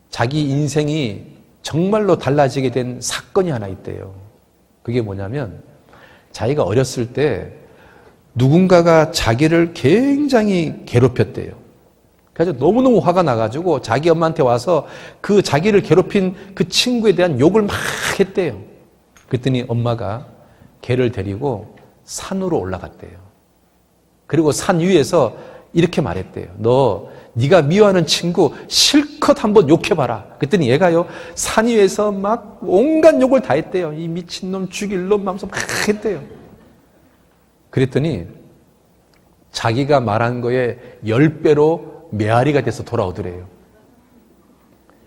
자기 인생이 정말로 달라지게 된 사건이 하나 있대요. 그게 뭐냐면 자기가 어렸을 때 누군가가 자기를 굉장히 괴롭혔대요. 그래서 너무너무 화가 나가지고 자기 엄마한테 와서 그 자기를 괴롭힌 그 친구에 대한 욕을 막 했대요. 그랬더니 엄마가 걔를 데리고 산으로 올라갔대요. 그리고 산 위에서 이렇게 말했대요. 네가 미워하는 친구 실컷 한번 욕해봐라. 그랬더니 얘가요 산 위에서 막 온갖 욕을 다 했대요. 이 미친놈 죽일 놈 하면서 막 했대요. 그랬더니 자기가 말한 거에 10배로 메아리가 돼서 돌아오더래요.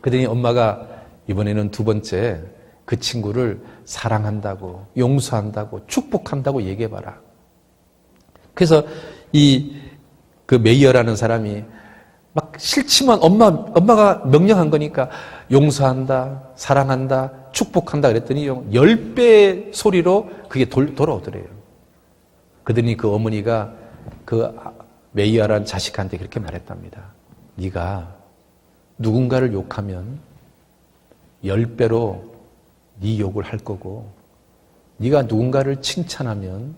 그러더니 엄마가 이번에는 두 번째 그 친구를 사랑한다고, 용서한다고, 축복한다고 얘기해봐라. 그래서 그 메이어라는 사람이 막 싫지만 엄마가 명령한 거니까 용서한다, 사랑한다, 축복한다 그랬더니 10배의 소리로 그게 돌아오더래요. 그러더니 그 어머니가 그 메이어라는 자식한테 그렇게 말했답니다. 네가 누군가를 욕하면 10배로 네 욕을 할 거고, 네가 누군가를 칭찬하면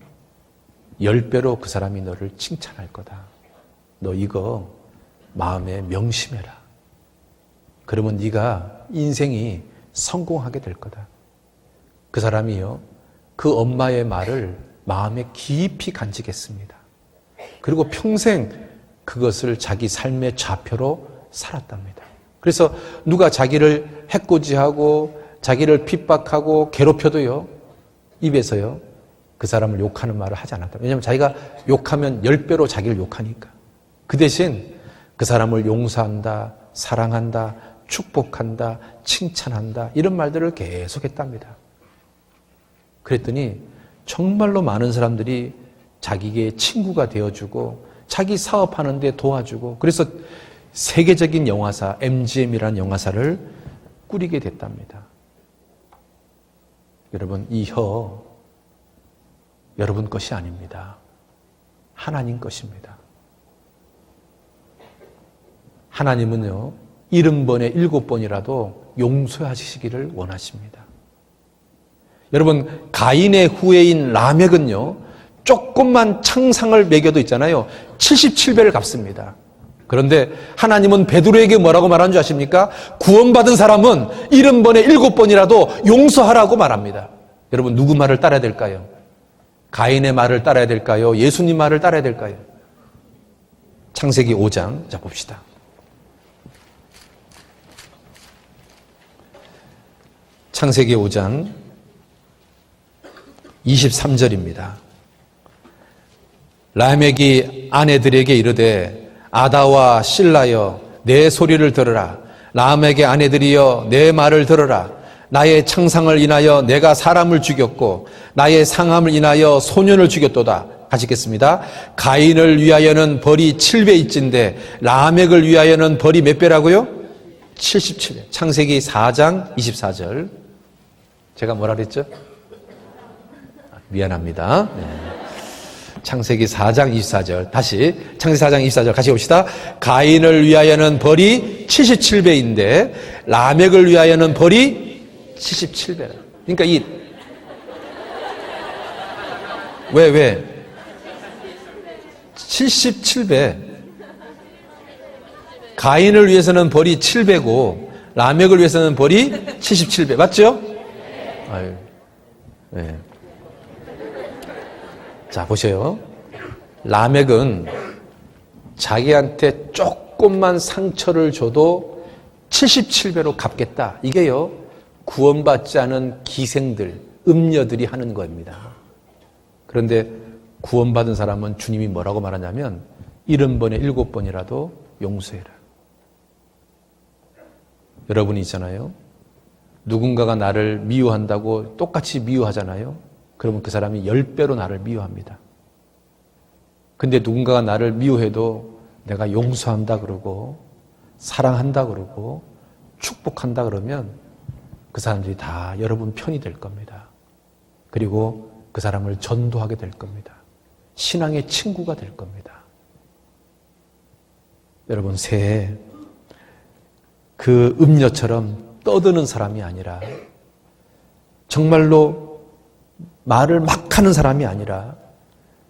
10배로 그 사람이 너를 칭찬할 거다. 너 이거 마음에 명심해라. 그러면 네가 인생이 성공하게 될 거다. 그 사람이요, 그 엄마의 말을 마음에 깊이 간직했습니다. 그리고 평생 그것을 자기 삶의 좌표로 살았답니다. 그래서 누가 자기를 해코지하고 자기를 핍박하고 괴롭혀도요, 입에서요, 그 사람을 욕하는 말을 하지 않았다. 왜냐하면 자기가 욕하면 10배로 자기를 욕하니까. 그 대신 그 사람을 용서한다, 사랑한다, 축복한다, 칭찬한다, 이런 말들을 계속 했답니다. 그랬더니 정말로 많은 사람들이 자기의 친구가 되어주고 자기 사업하는 데 도와주고, 그래서 세계적인 영화사 MGM이라는 영화사를 꾸리게 됐답니다. 여러분, 이 혀 여러분 것이 아닙니다. 하나님 것입니다. 하나님은요, 70번에 7번이라도 용서하시기를 원하십니다. 여러분, 가인의 후예인 라멕은요, 조금만 창상을 매겨도 있잖아요, 77배를 갚습니다. 그런데 하나님은 베드로에게 뭐라고 말하는 줄 아십니까? 구원받은 사람은 70번에 7번이라도 용서하라고 말합니다. 여러분, 누구 말을 따라야 될까요? 가인의 말을 따라야 될까요? 예수님 말을 따라야 될까요? 창세기 5장, 자 봅시다. 창세기 5장 23절입니다. 라멕이 아내들에게 이르되 아다와 실라여 내 소리를 들으라. 라멕의 아내들이여 내 말을 들으라. 나의 창상을 인하여 내가 사람을 죽였고 나의 상함을 인하여 소년을 죽였도다. 같이 읽겠습니다. 가인을 위하여는 벌이 7배일진데 라멕을 위하여는 벌이 몇 배라고요? 77배. 창세기 4장 24절. 제가 뭐라 그랬죠? 미안합니다. 네. 창세기 4장 24절. 다시 창세기 4장 24절 같이 봅시다. 가인을 위하여는 벌이 77배인데 라멕을 위하여는 벌이 77배라. 그러니까 왜 77배. 가인을 위해서는 벌이 7배고 라멕을 위해서는 벌이 77배. 맞죠? 아유. 네. 자, 보세요. 라멕은 자기한테 조금만 상처를 줘도 77배로 갚겠다. 이게요, 구원받지 않은 기생들, 음녀들이 하는 겁니다. 그런데 구원받은 사람은 주님이 뭐라고 말하냐면 70번에 7번이라도 용서해라. 여러분이 있잖아요. 누군가가 나를 미워한다고 똑같이 미워하잖아요. 그러면 그 사람이 10배로 나를 미워합니다. 근데 누군가가 나를 미워해도 내가 용서한다 그러고 사랑한다 그러고 축복한다 그러면 그 사람들이 다 여러분 편이 될 겁니다. 그리고 그 사람을 전도하게 될 겁니다. 신앙의 친구가 될 겁니다. 여러분, 새해 그 음녀처럼 떠드는 사람이 아니라, 정말로 말을 막 하는 사람이 아니라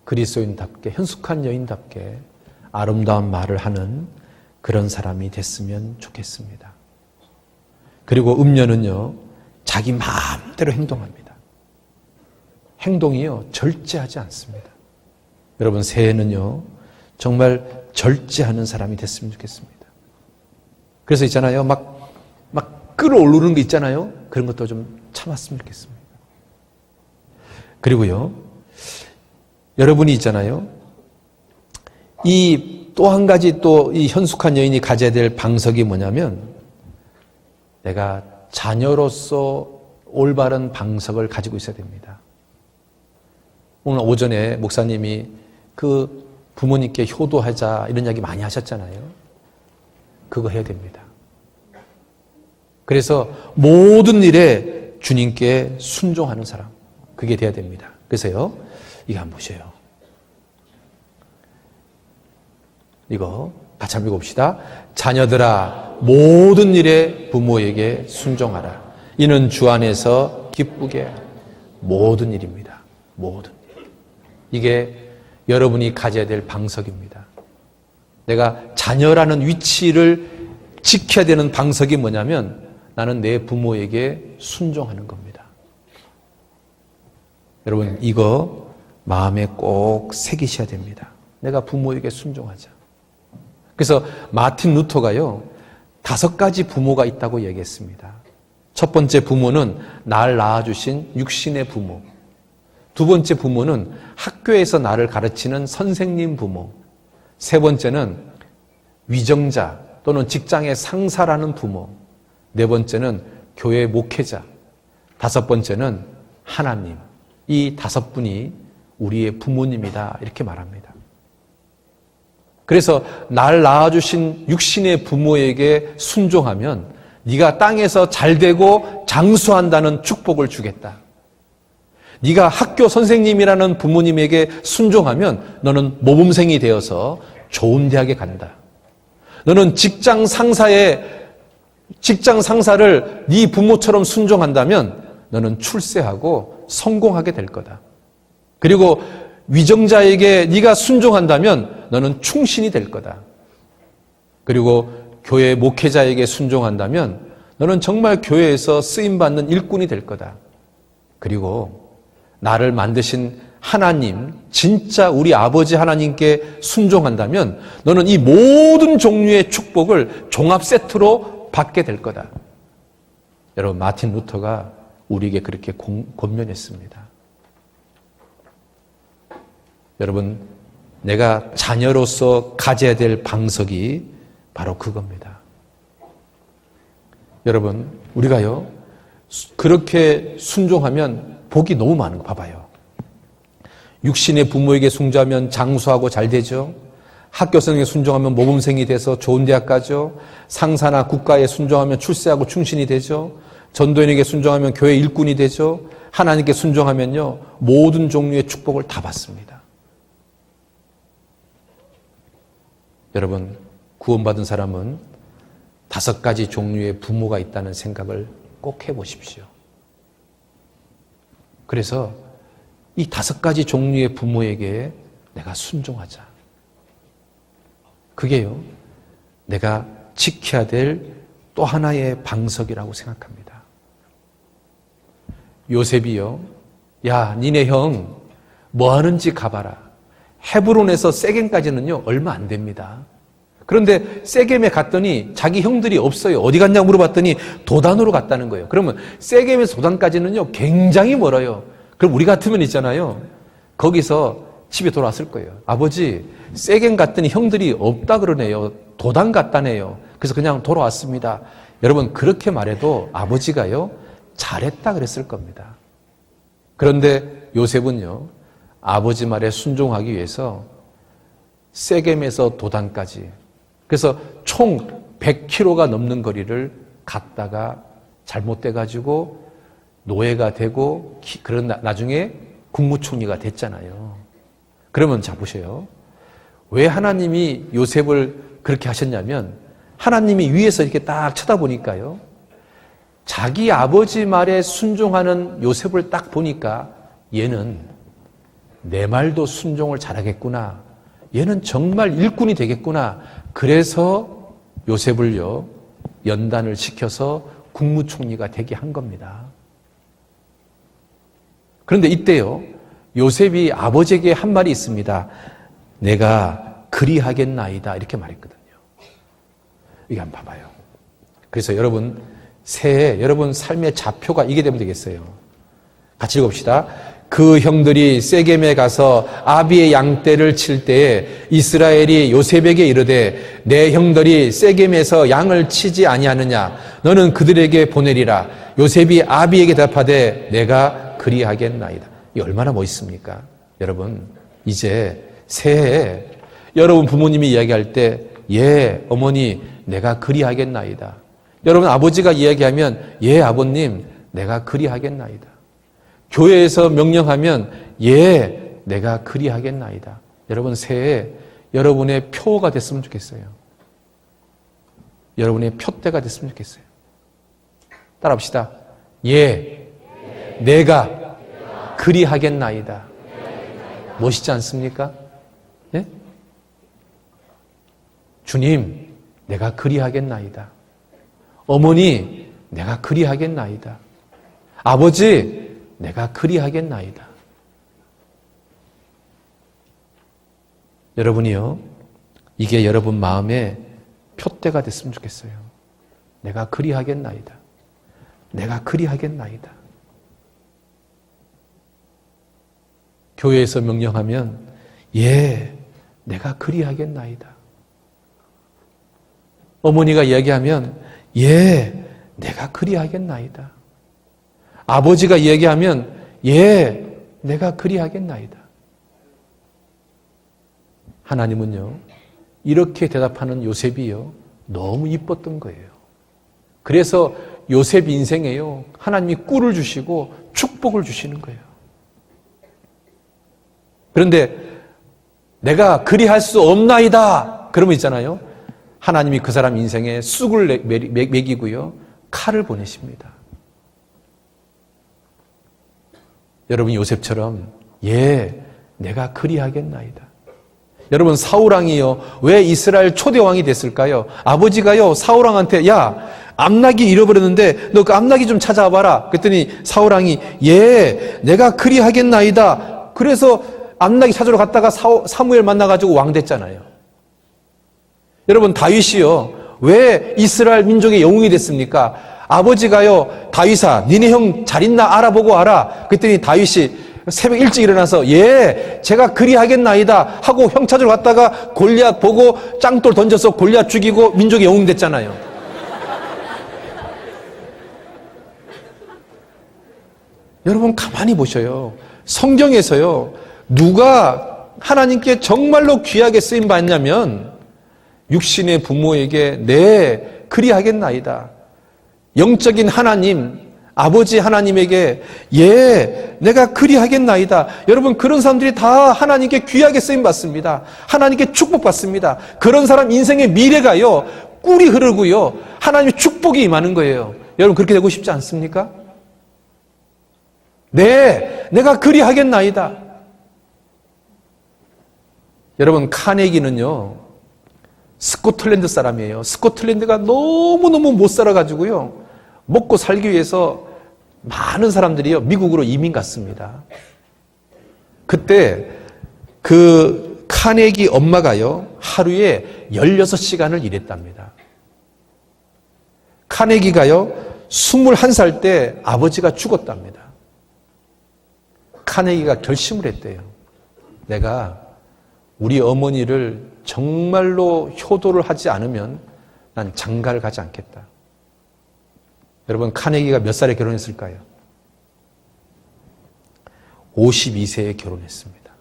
그리스도인답게, 현숙한 여인답게 아름다운 말을 하는 그런 사람이 됐으면 좋겠습니다. 그리고 음녀는요, 자기 마음대로 행동합니다. 행동이요, 절제하지 않습니다. 여러분, 새해는요, 정말 절제하는 사람이 됐으면 좋겠습니다. 그래서 있잖아요, 막 끌어오르는 게 있잖아요. 그런 것도 좀 참았으면 좋겠습니다. 그리고요, 여러분이 있잖아요, 이 또 한 가지 또 이 현숙한 여인이 가져야 될 방석이 뭐냐면, 내가 자녀로서 올바른 방석을 가지고 있어야 됩니다. 오늘 오전에 목사님이 그 부모님께 효도하자 이런 이야기 많이 하셨잖아요. 그거 해야 됩니다. 그래서 모든 일에 주님께 순종하는 사람, 그게 돼야 됩니다. 그래서요, 이거 한번 보세요. 이거 같이 한번 읽어봅시다. 자녀들아, 모든 일에 부모에게 순종하라. 이는 주 안에서 기쁘게 모든 일입니다. 모든 일. 이게 여러분이 가져야 될 방석입니다. 내가 자녀라는 위치를 지켜야 되는 방석이 뭐냐면 나는 내 부모에게 순종하는 겁니다. 여러분, 이거 마음에 꼭 새기셔야 됩니다. 내가 부모에게 순종하자. 그래서 마틴 루터가요, 5가지 부모가 있다고 얘기했습니다. 첫 번째 부모는 날 낳아주신 육신의 부모. 두 번째 부모는 학교에서 나를 가르치는 선생님 부모. 세 번째는 위정자 또는 직장의 상사라는 부모. 네 번째는 교회 목회자. 다섯 번째는 하나님. 이 5분이 우리의 부모님이다, 이렇게 말합니다. 그래서 날 낳아주신 육신의 부모에게 순종하면 네가 땅에서 잘되고 장수한다는 축복을 주겠다. 네가 학교 선생님이라는 부모님에게 순종하면 너는 모범생이 되어서 좋은 대학에 간다. 너는 직장 상사를 네 부모처럼 순종한다면 너는 출세하고 성공하게 될 거다. 그리고 위정자에게 네가 순종한다면 너는 충신이 될 거다. 그리고 교회 목회자에게 순종한다면 너는 정말 교회에서 쓰임받는 일꾼이 될 거다. 그리고 나를 만드신 하나님, 진짜 우리 아버지 하나님께 순종한다면 너는 이 모든 종류의 축복을 종합 세트로 받게 될 거다. 여러분, 마틴 루터가 우리에게 그렇게 권면했습니다. 여러분, 내가 자녀로서 가져야 될 방석이 바로 그겁니다. 여러분, 우리가요, 그렇게 순종하면 복이 너무 많은 거 봐봐요. 육신의 부모에게 순종하면 장수하고 잘 되죠. 학교 선생님에 순종하면 모범생이 돼서 좋은 대학 가죠. 상사나 국가에 순종하면 출세하고 충신이 되죠. 전도인에게 순종하면 교회 일꾼이 되죠. 하나님께 순종하면요, 모든 종류의 축복을 다 받습니다. 여러분, 구원받은 사람은 5가지 종류의 부모가 있다는 생각을 꼭 해보십시오. 그래서 이 5가지 종류의 부모에게 내가 순종하자. 그게요, 내가 지켜야 될 또 하나의 방석이라고 생각합니다. 요셉이요, 야, 니네 형 뭐 하는지 가봐라. 헤브론에서 세겜까지는요 얼마 안 됩니다. 그런데 세겜에 갔더니 자기 형들이 없어요. 어디 갔냐고 물어봤더니 도단으로 갔다는 거예요. 그러면 세겜에서 도단까지는요 굉장히 멀어요. 그럼 우리 같으면 있잖아요, 거기서 집에 돌아왔을 거예요. 아버지, 세겜 갔더니 형들이 없다 그러네요. 도단 갔다네요. 그래서 그냥 돌아왔습니다. 여러분, 그렇게 말해도 아버지가요 잘했다 그랬을 겁니다. 그런데 요셉은요, 아버지 말에 순종하기 위해서 세겜에서 도단까지, 그래서 총 100km가 넘는 거리를 갔다가 잘못돼가지고 노예가 되고, 그런 나중에 국무총리가 됐잖아요. 그러면 자 보세요. 왜 하나님이 요셉을 그렇게 하셨냐면, 하나님이 위에서 이렇게 딱 쳐다보니까요, 자기 아버지 말에 순종하는 요셉을 딱 보니까 얘는 내 말도 순종을 잘하겠구나, 얘는 정말 일꾼이 되겠구나. 그래서 요셉을요 연단을 시켜서 국무총리가 되게 한 겁니다. 그런데 이때요, 요셉이 아버지에게 한 말이 있습니다. 내가 그리하겠나이다, 이렇게 말했거든요. 이거 한번 봐봐요. 그래서 여러분, 새해 여러분 삶의 좌표가 이게 되면 되겠어요. 같이 읽읍시다. 그 형들이 세겜에 가서 아비의 양떼를 칠 때에 이스라엘이 요셉에게 이르되 내 형들이 세겜에서 양을 치지 아니하느냐 너는 그들에게 보내리라. 요셉이 아비에게 대답하되 내가 그리하겠나이다. 이 얼마나 멋있습니까? 여러분, 이제 새해에 여러분 부모님이 이야기할 때 예 어머니 내가 그리하겠나이다. 여러분 아버지가 이야기하면 예 아버님 내가 그리하겠나이다. 교회에서 명령하면 예 내가 그리하겠나이다. 여러분 새해 여러분의 표가 됐으면 좋겠어요. 여러분의 표대가 됐으면 좋겠어요. 따라합시다. 예 내가 그리하겠나이다. 멋있지 않습니까? 예? 주님 내가 그리하겠나이다. 어머니 내가 그리하겠나이다. 아버지 내가 그리하겠나이다. 여러분이요, 이게 여러분 마음에 표대가 됐으면 좋겠어요. 내가 그리하겠나이다. 내가 그리하겠나이다. 교회에서 명령하면 예, 내가 그리하겠나이다. 어머니가 이야기하면 예, 내가 그리하겠나이다. 아버지가 이야기하면 예, 내가 그리하겠나이다. 하나님은요, 이렇게 대답하는 요셉이요, 너무 이뻤던 거예요. 그래서 요셉 인생에요, 하나님이 꿀을 주시고 축복을 주시는 거예요. 그런데 내가 그리할 수 없나이다 그러면 있잖아요, 하나님이 그 사람 인생에 쑥을 매기고요, 칼을 보내십니다. 여러분 요셉처럼 예, 내가 그리하겠나이다. 여러분 사울왕이요, 왜 이스라엘 초대왕이 됐을까요? 아버지가요 사울왕한테 야, 암낙이 잃어버렸는데 너 그 암낙이 좀 찾아와봐라. 그랬더니 사울왕이 예, 내가 그리하겠나이다. 그래서 암낙이 찾으러 갔다가 사무엘 만나가지고 왕 됐잖아요. 여러분 다윗이요, 왜 이스라엘 민족의 영웅이 됐습니까? 아버지가요, 다윗아 니네 형 잘 있나 알아보고 와라. 그랬더니 다윗이 새벽 일찍 일어나서 예, 제가 그리하겠나이다 하고 형 찾으러 갔다가 골리앗 보고 짱돌 던져서 골리앗 죽이고 민족의 영웅 됐잖아요. 여러분 가만히 보셔요. 성경에서요, 누가 하나님께 정말로 귀하게 쓰임 받냐면 육신의 부모에게 네, 그리하겠나이다. 영적인 하나님, 아버지 하나님에게 예, 내가 그리하겠나이다. 여러분 그런 사람들이 다 하나님께 귀하게 쓰임 받습니다. 하나님께 축복받습니다. 그런 사람 인생의 미래가요, 꿀이 흐르고요, 하나님의 축복이 임하는 거예요. 여러분 그렇게 되고 싶지 않습니까? 네, 내가 그리하겠나이다. 여러분 카네기는요 스코틀랜드 사람이에요. 스코틀랜드가 너무너무 못 살아가지고요, 먹고 살기 위해서 많은 사람들이요 미국으로 이민 갔습니다. 그때 그 카네기 엄마가요 하루에 16시간을 일했답니다. 카네기가요 21살 때 아버지가 죽었답니다. 카네기가 결심을 했대요. 내가 우리 어머니를 정말로 효도를 하지 않으면 난 장가를 가지 않겠다. 여러분 카네기가 몇 살에 결혼했을까요? 52세에 결혼했습니다.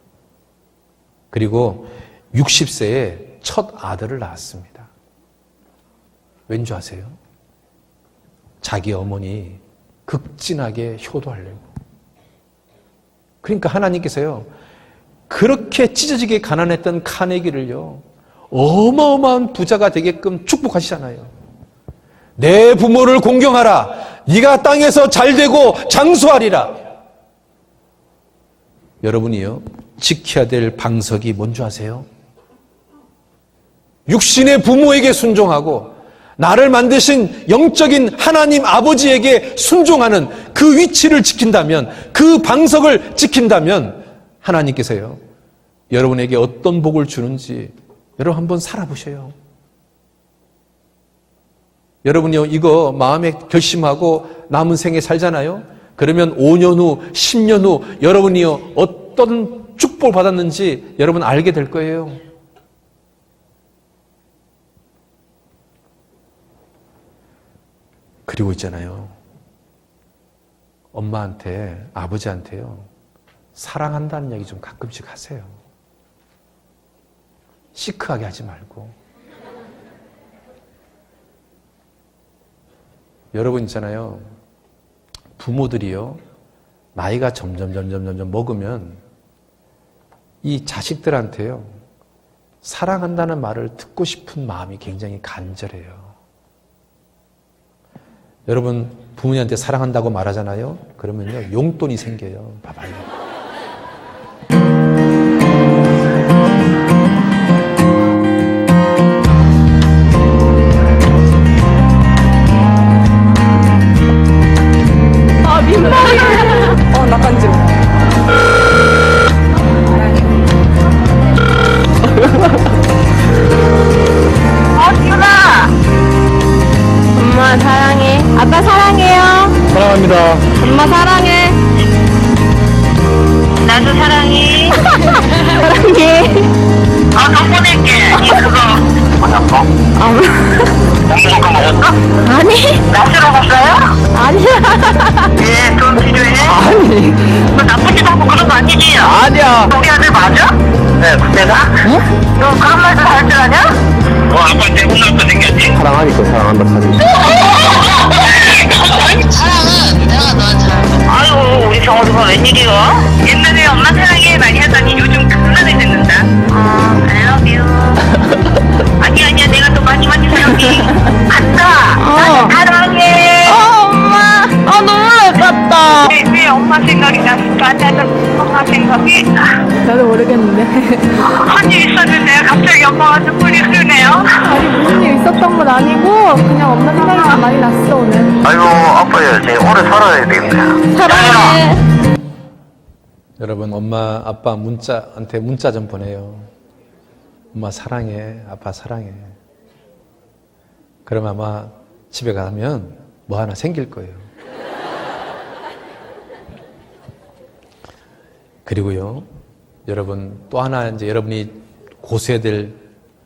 그리고 60세에 첫 아들을 낳았습니다. 왠지 아세요? 자기 어머니 극진하게 효도하려고. 그러니까 하나님께서요 그렇게 찢어지게 가난했던 카네기를요 어마어마한 부자가 되게끔 축복하시잖아요. 내 부모를 공경하라. 네가 땅에서 잘되고 장수하리라. 여러분이요 지켜야 될 방석이 뭔지 아세요? 육신의 부모에게 순종하고 나를 만드신 영적인 하나님 아버지에게 순종하는 그 위치를 지킨다면, 그 방석을 지킨다면 하나님께서요 여러분에게 어떤 복을 주는지 여러분 한번 살아보셔요. 여러분이요 이거 마음에 결심하고 남은 생에 살잖아요. 그러면 5년 후, 10년 후 여러분이요 어떤 축복을 받았는지 여러분 알게 될 거예요. 그리고 있잖아요. 엄마한테, 아버지한테요. 사랑한다는 얘기 좀 가끔씩 하세요. 시크하게 하지 말고. 여러분 있잖아요. 부모들이요. 나이가 점점 먹으면 이 자식들한테요. 사랑한다는 말을 듣고 싶은 마음이 굉장히 간절해요. 여러분 부모님한테 사랑한다고 말하잖아요. 그러면요 용돈이 생겨요. 봐봐요. 아 민망해. 나 간지러워. 지훈아. 엄마 사랑해. 아빠 사랑해요. 사랑합니다. 엄마 사랑해. 나도 사랑해. 사랑해. 너 보낼게. 그거 보냈어? 먹는 거 먹었어? 아니. 날씨로 먹었어요? 아니야. 예, 돈 필요해? 아니. 너 나쁘지도 않고 그런 거 아니지? 아니야. 우리 아들 맞아? 네, 내가? 응? 너 그런 말도 할 줄 아냐? 너 아빠한테 혼날 거 생겼지? 사랑하니까 사랑한다 사랑이. 사랑은 내가 너한테 사랑해. 아유, 우리 정호수가 웬일이야? 옛날에 엄마 사랑해 많이 하더니 요즘 겁나게 듣는다. I love you. 아니야, 내가 더 많이 사랑해. 간다. 나도 사랑해. 엄마. 너무 예뻤다. 왜 엄마 생각이 났을까? 나도 엄마 생각이. 나도 모르겠는데. 한일 있었는데 갑자기 엄마가 눈물이 흐르네요. 아니 무슨 일 있었던 건 아니고 그냥 엄마 생각이 좀 많이 났어 오늘. 아이고, 아빠야, 제 오래 살아야 되겠네. 사랑해. 여러분 엄마 아빠 문자한테 문자 좀 보내요. 엄마 사랑해. 아빠 사랑해. 그럼 아마 집에 가면 뭐 하나 생길 거예요. 그리고요, 여러분 또 하나 이제 여러분이 고수해야 될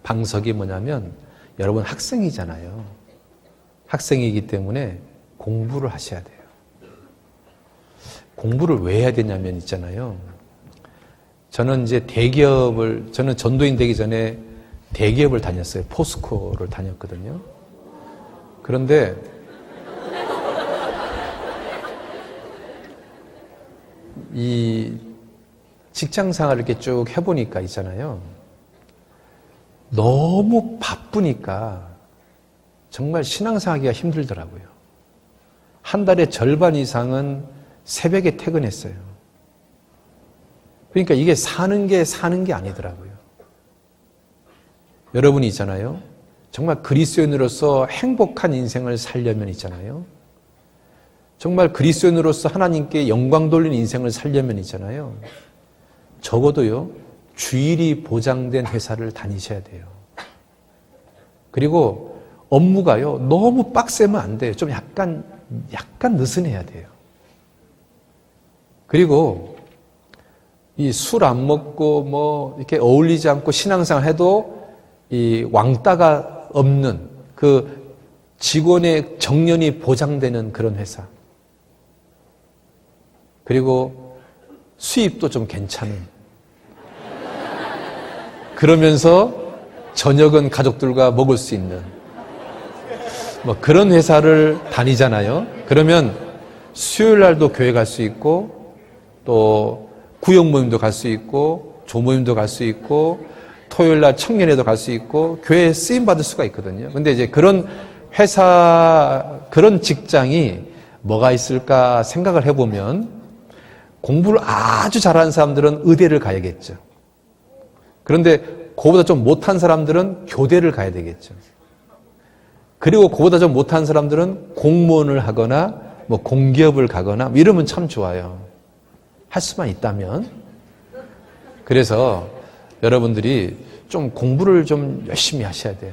방석이 뭐냐면 여러분 학생이잖아요. 학생이기 때문에 공부를 하셔야 돼요. 공부를 왜 해야 되냐면 있잖아요. 저는 이제 저는 전도인 되기 전에 대기업을 다녔어요. 포스코를 다녔거든요. 그런데 이 직장 생활을 이렇게 쭉 해보니까 있잖아요. 너무 바쁘니까 정말 신앙생활하기가 힘들더라고요. 한 달에 절반 이상은 새벽에 퇴근했어요. 그러니까 이게 사는 게 아니더라고요. 여러분이 있잖아요. 정말 그리스도인으로서 행복한 인생을 살려면 있잖아요. 정말 그리스도인으로서 하나님께 영광 돌리는 인생을 살려면 있잖아요. 적어도요, 주일이 보장된 회사를 다니셔야 돼요. 그리고 업무가요, 너무 빡세면 안 돼요. 좀 약간 느슨해야 돼요. 그리고 이 술 안 먹고 뭐 이렇게 어울리지 않고 신앙생활 해도 이 왕따가 없는 그 직원의 정년이 보장되는 그런 회사. 그리고 수입도 좀 괜찮은. 그러면서 저녁은 가족들과 먹을 수 있는 뭐 그런 회사를 다니잖아요. 그러면 수요일 날도 교회 갈 수 있고 또 구역 모임도 갈 수 있고 조모임도 갈 수 있고 토요일 날 청년회도 갈 수 있고 교회에 쓰임 받을 수가 있거든요. 근데 이제 그런 회사, 그런 직장이 뭐가 있을까 생각을 해보면 공부를 아주 잘하는 사람들은 의대를 가야겠죠. 그런데 그보다 좀 못한 사람들은 교대를 가야 되겠죠. 그리고 그보다 좀 못한 사람들은 공무원을 하거나 뭐 공기업을 가거나 이러면 참 좋아요. 할 수만 있다면. 그래서 여러분들이 좀 공부를 좀 열심히 하셔야 돼요.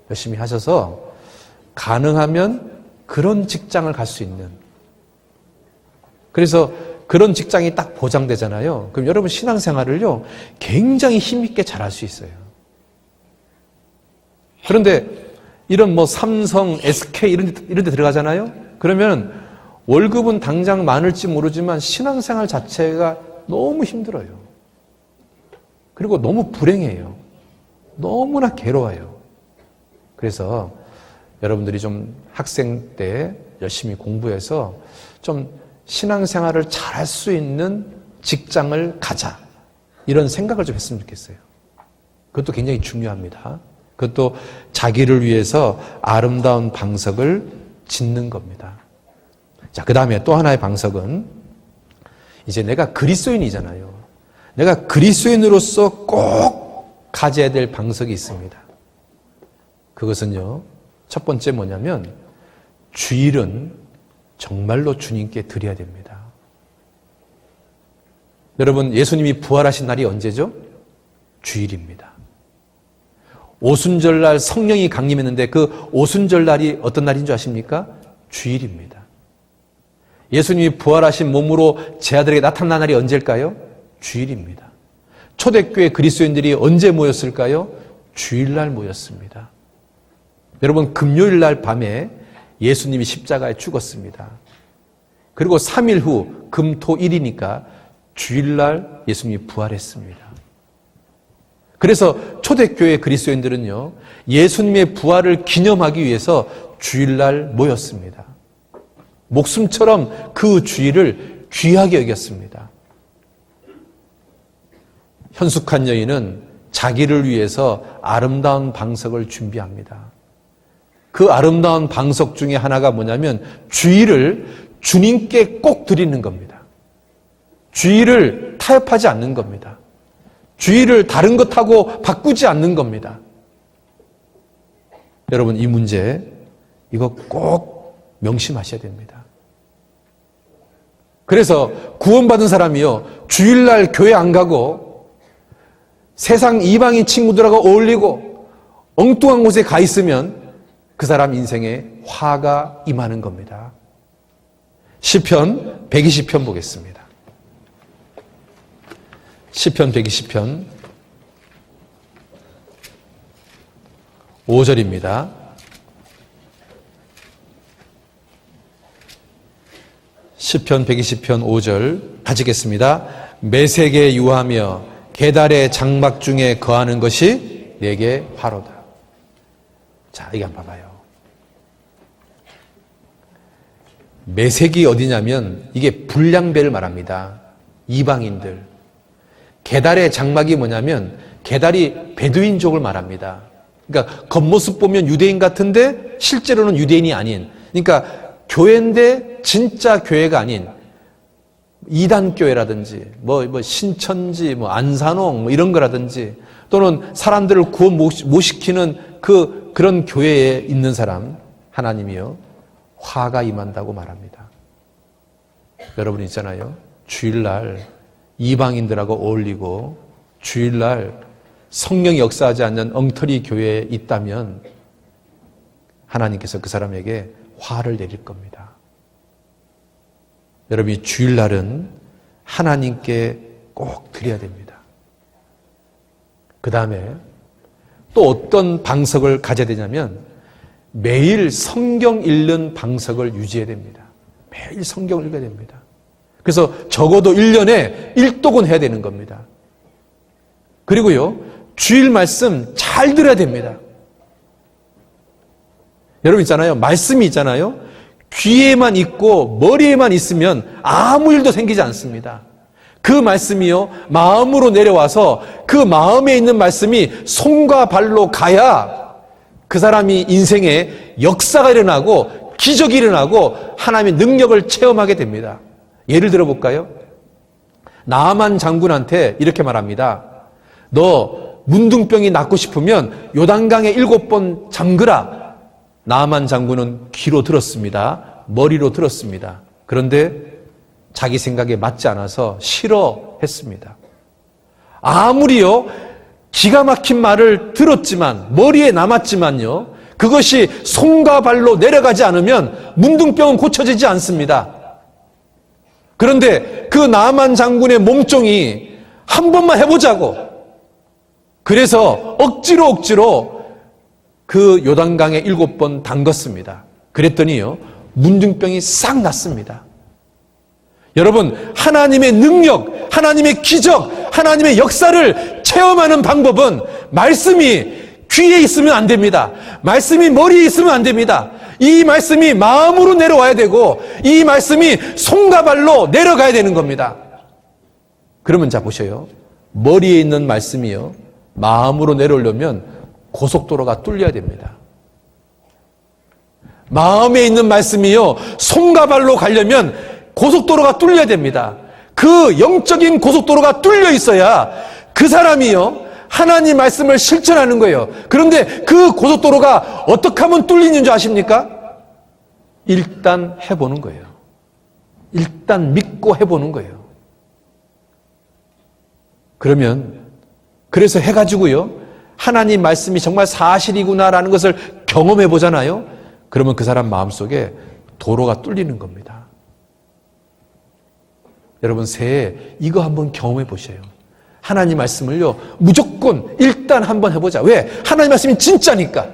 열심히 하셔서 가능하면 그런 직장을 갈 수 있는 그래서 그런 직장이 딱 보장되잖아요. 그럼 여러분 신앙생활을요, 굉장히 힘있게 잘할 수 있어요. 그런데 이런 뭐 삼성, SK 이런 데 들어가잖아요. 그러면 월급은 당장 많을지 모르지만 신앙생활 자체가 너무 힘들어요. 그리고 너무 불행해요. 너무나 괴로워요. 그래서 여러분들이 좀 학생 때 열심히 공부해서 좀 신앙생활을 잘할 수 있는 직장을 가자. 이런 생각을 좀 했으면 좋겠어요. 그것도 굉장히 중요합니다. 그것도 자기를 위해서 아름다운 방석을 짓는 겁니다. 자, 그 다음에 또 하나의 방석은 이제 내가 그리스도인이잖아요. 내가 그리스도인으로서 꼭 가져야 될 방석이 있습니다. 그것은요, 첫 번째 뭐냐면 주일은 정말로 주님께 드려야 됩니다. 여러분, 예수님이 부활하신 날이 언제죠? 주일입니다. 오순절날 성령이 강림했는데 그 오순절날이 어떤 날인 줄 아십니까? 주일입니다. 예수님이 부활하신 몸으로 제 아들에게 나타난 날이 언제일까요? 주일입니다. 초대교회 그리스도인들이 언제 모였을까요? 주일날 모였습니다. 여러분, 금요일날 밤에 예수님이 십자가에 죽었습니다. 그리고 3일 후 금토일이니까 주일날 예수님이 부활했습니다. 그래서 초대교회 그리스도인들은요, 예수님의 부활을 기념하기 위해서 주일날 모였습니다. 목숨처럼 그 주일을 귀하게 여겼습니다. 현숙한 여인은 자기를 위해서 아름다운 방석을 준비합니다. 그 아름다운 방석 중에 하나가 뭐냐면 주일을 주님께 꼭 드리는 겁니다. 주일을 타협하지 않는 겁니다. 주일을 다른 것하고 바꾸지 않는 겁니다. 여러분, 이 문제 이거 꼭 명심하셔야 됩니다. 그래서 구원받은 사람이요, 주일날 교회 안 가고 세상 이방인 친구들하고 어울리고 엉뚱한 곳에 가 있으면 그 사람 인생에 화가 임하는 겁니다. 시편 120편 보겠습니다. 시편 120편 5절입니다. 시편 120편 5절 같이 읽겠습니다. 매색에 유하며 계달의 장막 중에 거하는 것이 내게 화로다. 자, 이거 한번 봐봐요. 매색이 어디냐면 이게 불량배를 말합니다. 이방인들. 계달의 장막이 뭐냐면 계달이 베두인족을 말합니다. 그러니까 겉모습 보면 유대인 같은데 실제로는 유대인이 아닌, 그러니까 교회인데 진짜 교회가 아닌 이단교회라든지 뭐 신천지 뭐 안산홍 뭐 이런 거라든지, 또는 사람들을 구원 못 시키는 그런 교회에 있는 사람, 하나님이요 화가 임한다고 말합니다. 여러분 있잖아요, 주일날 이방인들하고 어울리고 주일날 성령이 역사하지 않는 엉터리 교회에 있다면 하나님께서 그 사람에게 화를 내릴 겁니다. 여러분이 주일날은 하나님께 꼭 드려야 됩니다. 그 다음에 또 어떤 방석을 가져야 되냐면 매일 성경 읽는 방석을 유지해야 됩니다. 매일 성경을 읽어야 됩니다. 그래서 적어도 1년에 1독은 해야 되는 겁니다. 그리고요, 주일 말씀 잘 들어야 됩니다. 여러분 있잖아요, 말씀이 있잖아요, 귀에만 있고 머리에만 있으면 아무 일도 생기지 않습니다. 그 말씀이요, 마음으로 내려와서 그 마음에 있는 말씀이 손과 발로 가야 그 사람이 인생에 역사가 일어나고 기적이 일어나고 하나님의 능력을 체험하게 됩니다. 예를 들어 볼까요? 나아만 장군한테 이렇게 말합니다. 너 문둥병이 낫고 싶으면 요단강에 7번 잠그라. 나아만 장군은 귀로 들었습니다. 머리로 들었습니다. 그런데 자기 생각에 맞지 않아서 싫어했습니다. 아무리요 기가 막힌 말을 들었지만 머리에 남았지만요, 그것이 손과 발로 내려가지 않으면 문둥병은 고쳐지지 않습니다. 그런데 그 나만 장군의 몸종이 한 번만 해보자고. 그래서 억지로 그 요단강에 7번 담갔습니다. 그랬더니요, 문둥병이 싹 났습니다. 여러분, 하나님의 능력, 하나님의 기적, 하나님의 역사를 체험하는 방법은 말씀이 귀에 있으면 안 됩니다. 말씀이 머리에 있으면 안 됩니다. 이 말씀이 마음으로 내려와야 되고 이 말씀이 손과 발로 내려가야 되는 겁니다. 그러면 자 보셔요. 머리에 있는 말씀이요, 마음으로 내려오려면 고속도로가 뚫려야 됩니다. 마음에 있는 말씀이요, 손과 발로 가려면 고속도로가 뚫려야 됩니다. 그 영적인 고속도로가 뚫려 있어야 그 사람이요, 하나님 말씀을 실천하는 거예요. 그런데 그 고속도로가 어떻게 하면 뚫리는 줄 아십니까? 일단 해보는 거예요. 일단 믿고 해보는 거예요. 그래서 해가지고요, 하나님 말씀이 정말 사실이구나라는 것을 경험해 보잖아요. 그러면 그 사람 마음속에 도로가 뚫리는 겁니다. 여러분, 새해 이거 한번 경험해 보세요. 하나님 말씀을요, 무조건 일단 한번 해보자. 왜? 하나님 말씀이 진짜니까.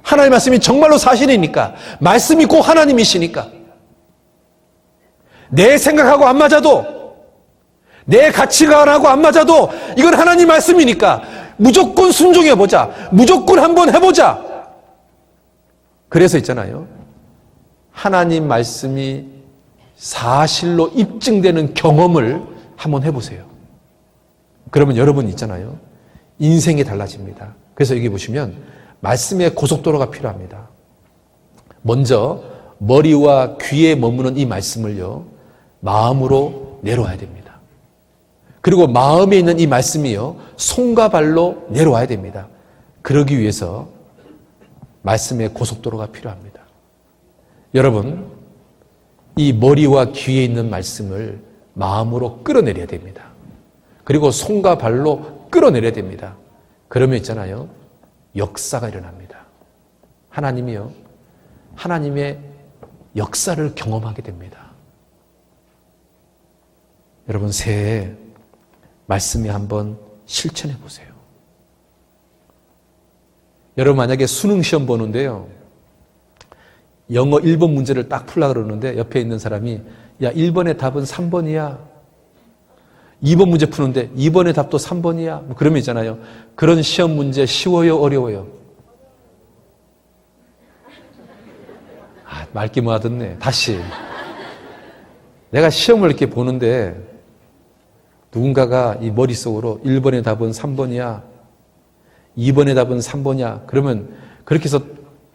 하나님 말씀이 정말로 사실이니까. 말씀이 꼭 하나님이시니까. 내 생각하고 안 맞아도, 내 가치관하고 안 맞아도 이건 하나님 말씀이니까 무조건 순종해보자. 무조건 한번 해보자. 그래서 있잖아요, 하나님 말씀이 사실로 입증되는 경험을 한번 해보세요. 그러면 여러분 있잖아요, 인생이 달라집니다. 그래서 여기 보시면 말씀의 고속도로가 필요합니다. 먼저 머리와 귀에 머무는 이 말씀을요, 마음으로 내려와야 됩니다. 그리고 마음에 있는 이 말씀이요, 손과 발로 내려와야 됩니다. 그러기 위해서 말씀의 고속도로가 필요합니다. 여러분, 이 머리와 귀에 있는 말씀을 마음으로 끌어내려야 됩니다. 그리고 손과 발로 끌어내려야 됩니다. 그러면 있잖아요, 역사가 일어납니다. 하나님이요, 하나님의 역사를 경험하게 됩니다. 여러분, 새해 말씀에 한번 실천해 보세요. 여러분, 만약에 수능 시험 보는데요, 영어 1번 문제를 딱 풀려고 그러는데 옆에 있는 사람이, 야, 1번의 답은 3번이야. 2번 문제 푸는데 2번의 답도 3번이야. 뭐 그러면 있잖아요, 그런 시험 문제 쉬워요, 어려워요? 맑게 못 알아듣네. 다시. 내가 시험을 이렇게 보는데 누군가가 이 머릿속으로 1번의 답은 3번이야, 2번의 답은 3번이야. 그러면 그렇게 해서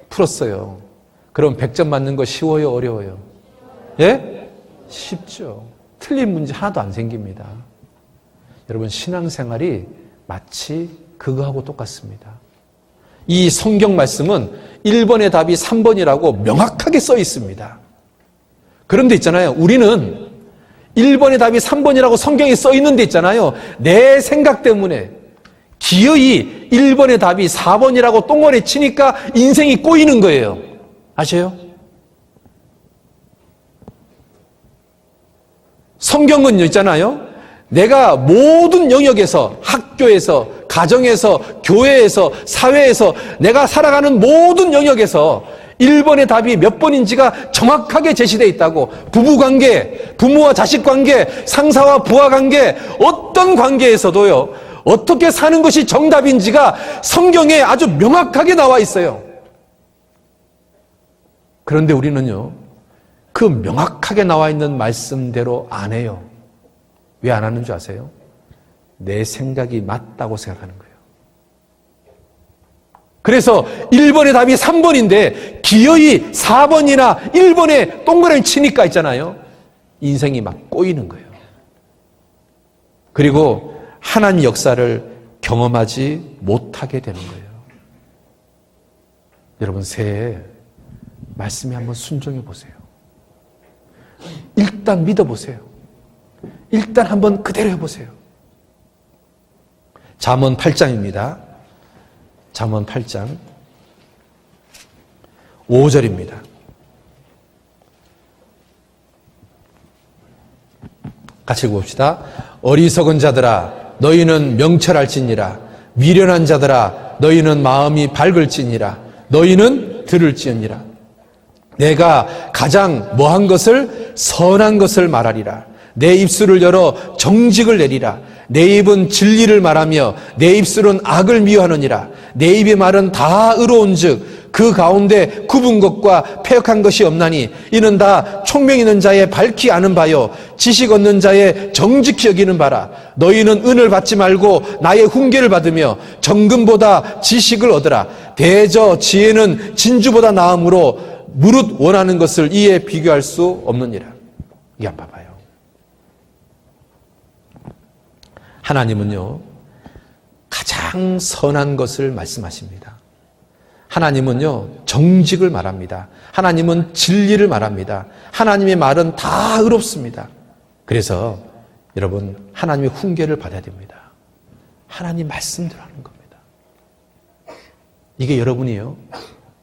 풀었어요. 그럼 100점 맞는 거 쉬워요, 어려워요? 예? 쉽죠. 틀린 문제 하나도 안 생깁니다. 여러분, 신앙생활이 마치 그거하고 똑같습니다. 이 성경 말씀은 1번의 답이 3번이라고 명확하게 써 있습니다. 그런데 있잖아요, 우리는 1번의 답이 3번이라고 성경에 써 있는데 있잖아요, 내 생각 때문에 기어이 1번의 답이 4번이라고 똥거리 치니까 인생이 꼬이는 거예요. 아셔요? 성경은 있잖아요, 내가 모든 영역에서, 학교에서, 가정에서, 교회에서, 사회에서, 내가 살아가는 모든 영역에서 1번의 답이 몇 번인지가 정확하게 제시되어 있다고. 부부관계, 부모와 자식관계, 상사와 부하관계, 어떤 관계에서도요, 어떻게 사는 것이 정답인지가 성경에 아주 명확하게 나와 있어요. 그런데 우리는요, 그 명확하게 나와 있는 말씀대로 안 해요. 왜 안 하는 줄 아세요? 내 생각이 맞다고 생각하는 거예요. 그래서 1번의 답이 3번인데 기어이 4번이나 1번에 동그라미 치니까 있잖아요, 인생이 막 꼬이는 거예요. 그리고 하나님 역사를 경험하지 못하게 되는 거예요. 여러분, 새해에 말씀에 한번 순종해 보세요. 일단 믿어보세요. 일단 한번 그대로 해보세요. 잠언 8장입니다. 잠언 8장 5절입니다. 같이 읽어봅시다. 어리석은 자들아 너희는 명철할지니라. 미련한 자들아 너희는 마음이 밝을지니라. 너희는 들을지니라. 내가 가장 뭐한 것을 선한 것을 말하리라. 내 입술을 열어 정직을 내리라. 내 입은 진리를 말하며 내 입술은 악을 미워하느니라. 내 입의 말은 다 의로운즉 그 가운데 굽은 것과 패역한 것이 없나니 이는 다 총명 있는 자의 밝히 아는 바요 지식 얻는 자의 정직히 여기는 바라. 너희는 은을 받지 말고 나의 훈계를 받으며 정금보다 지식을 얻으라. 대저 지혜는 진주보다 나음으로 무릇 원하는 것을 이에 비교할 수 없느니라. 이게 한번 봐봐요. 하나님은요 가장 선한 것을 말씀하십니다. 하나님은요 정직을 말합니다. 하나님은 진리를 말합니다. 하나님의 말은 다 의롭습니다. 그래서 여러분 하나님의 훈계를 받아야 됩니다. 하나님 말씀대로 하는 겁니다. 이게 여러분이요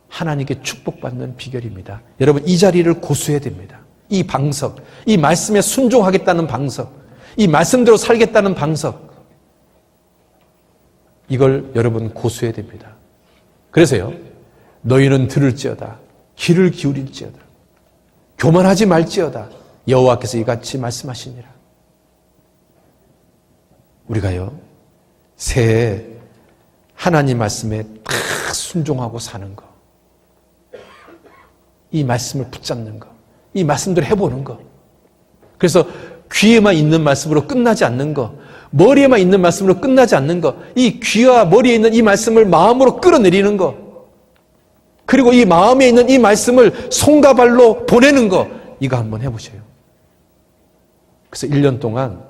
하나님께 축복받는 비결입니다. 여러분 이 자리를 고수해야 됩니다. 이 방석, 이 말씀에 순종하겠다는 방석, 이 말씀대로 살겠다는 방석, 이걸 여러분 고수해야 됩니다. 그래서요 너희는 들을지어다 귀를 기울일지어다 교만하지 말지어다 여호와께서 이같이 말씀하시니라. 우리가요 새해 하나님 말씀에 다 순종하고 사는 거, 이 말씀을 붙잡는 거, 이 말씀대로 해보는 거. 그래서 귀에만 있는 말씀으로 끝나지 않는 거, 머리에만 있는 말씀으로 끝나지 않는 거, 이 귀와 머리에 있는 이 말씀을 마음으로 끌어내리는 거, 그리고 이 마음에 있는 이 말씀을 손과 발로 보내는 거, 이거 한번 해보세요. 그래서 1년 동안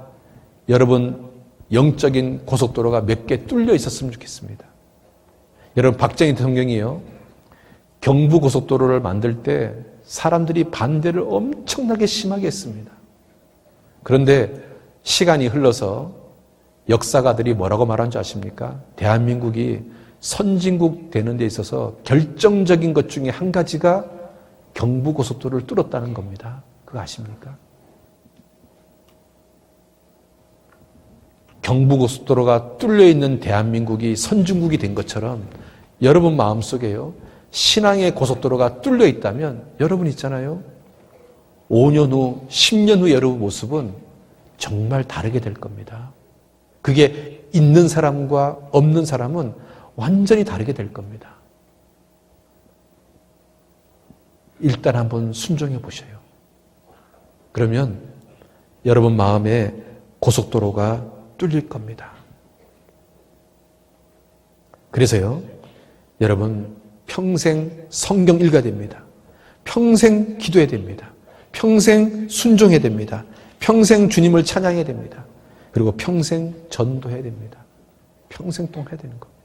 여러분 영적인 고속도로가 몇 개 뚫려 있었으면 좋겠습니다. 여러분 박정희 대통령이요 경부고속도로를 만들 때 사람들이 반대를 엄청나게 심하게 했습니다. 그런데 시간이 흘러서 역사가들이 뭐라고 말한 줄 아십니까? 대한민국이 선진국 되는 데 있어서 결정적인 것 중에 한 가지가 경부고속도로를 뚫었다는 겁니다. 그거 아십니까? 경부고속도로가 뚫려있는 대한민국이 선진국이 된 것처럼 여러분 마음속에요 신앙의 고속도로가 뚫려 있다면 여러분 있잖아요 5년 후, 10년 후 여러분 모습은 정말 다르게 될 겁니다. 그게 있는 사람과 없는 사람은 완전히 다르게 될 겁니다. 일단 한번 순종해 보셔요. 그러면 여러분 마음에 고속도로가 뚫릴 겁니다. 그래서요 여러분 평생 성경 읽어야 됩니다. 평생 기도해야 됩니다. 평생 순종해야 됩니다. 평생 주님을 찬양해야 됩니다. 그리고 평생 전도해야 됩니다. 평생 동안 해야 되는 겁니다.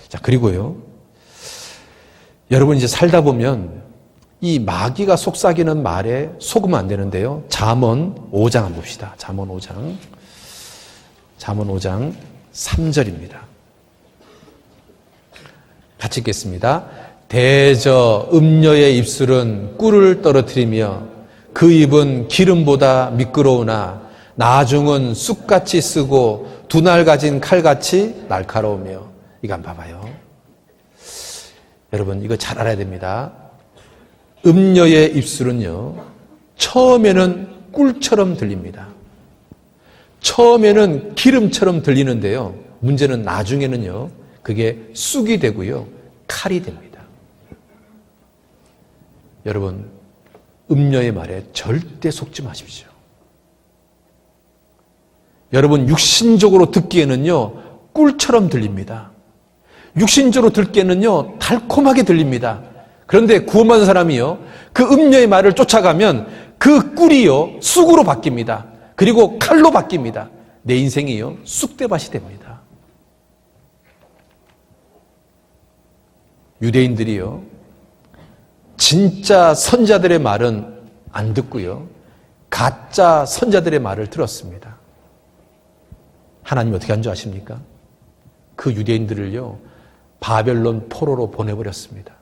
자, 그리고요 여러분 이제 살다 보면 이 마귀가 속삭이는 말에 속으면 안 되는데요 잠언 5장 한번 봅시다. 잠언 5장 3절입니다. 같이 읽겠습니다. 대저 음녀의 입술은 꿀을 떨어뜨리며 그 입은 기름보다 미끄러우나 나중은 쑥같이 쓰고 두 날 가진 칼같이 날카로우며. 이거 한번 봐봐요. 여러분 이거 잘 알아야 됩니다. 음녀의 입술은요 처음에는 꿀처럼 들립니다. 처음에는 기름처럼 들리는데요 문제는 나중에는요 그게 쑥이 되고요 칼이 됩니다. 여러분 음녀의 말에 절대 속지 마십시오. 여러분 육신적으로 듣기에는요 꿀처럼 들립니다. 육신적으로 듣기에는요 달콤하게 들립니다. 그런데 구원받은 사람이요 그 음녀의 말을 쫓아가면 그 꿀이요 쑥으로 바뀝니다. 그리고 칼로 바뀝니다. 내 인생이요 쑥대밭이 됩니다. 유대인들이요 진짜 선자들의 말은 안 듣고요 가짜 선자들의 말을 들었습니다. 하나님이 어떻게 한 줄 아십니까? 그 유대인들을요 바벨론 포로로 보내버렸습니다.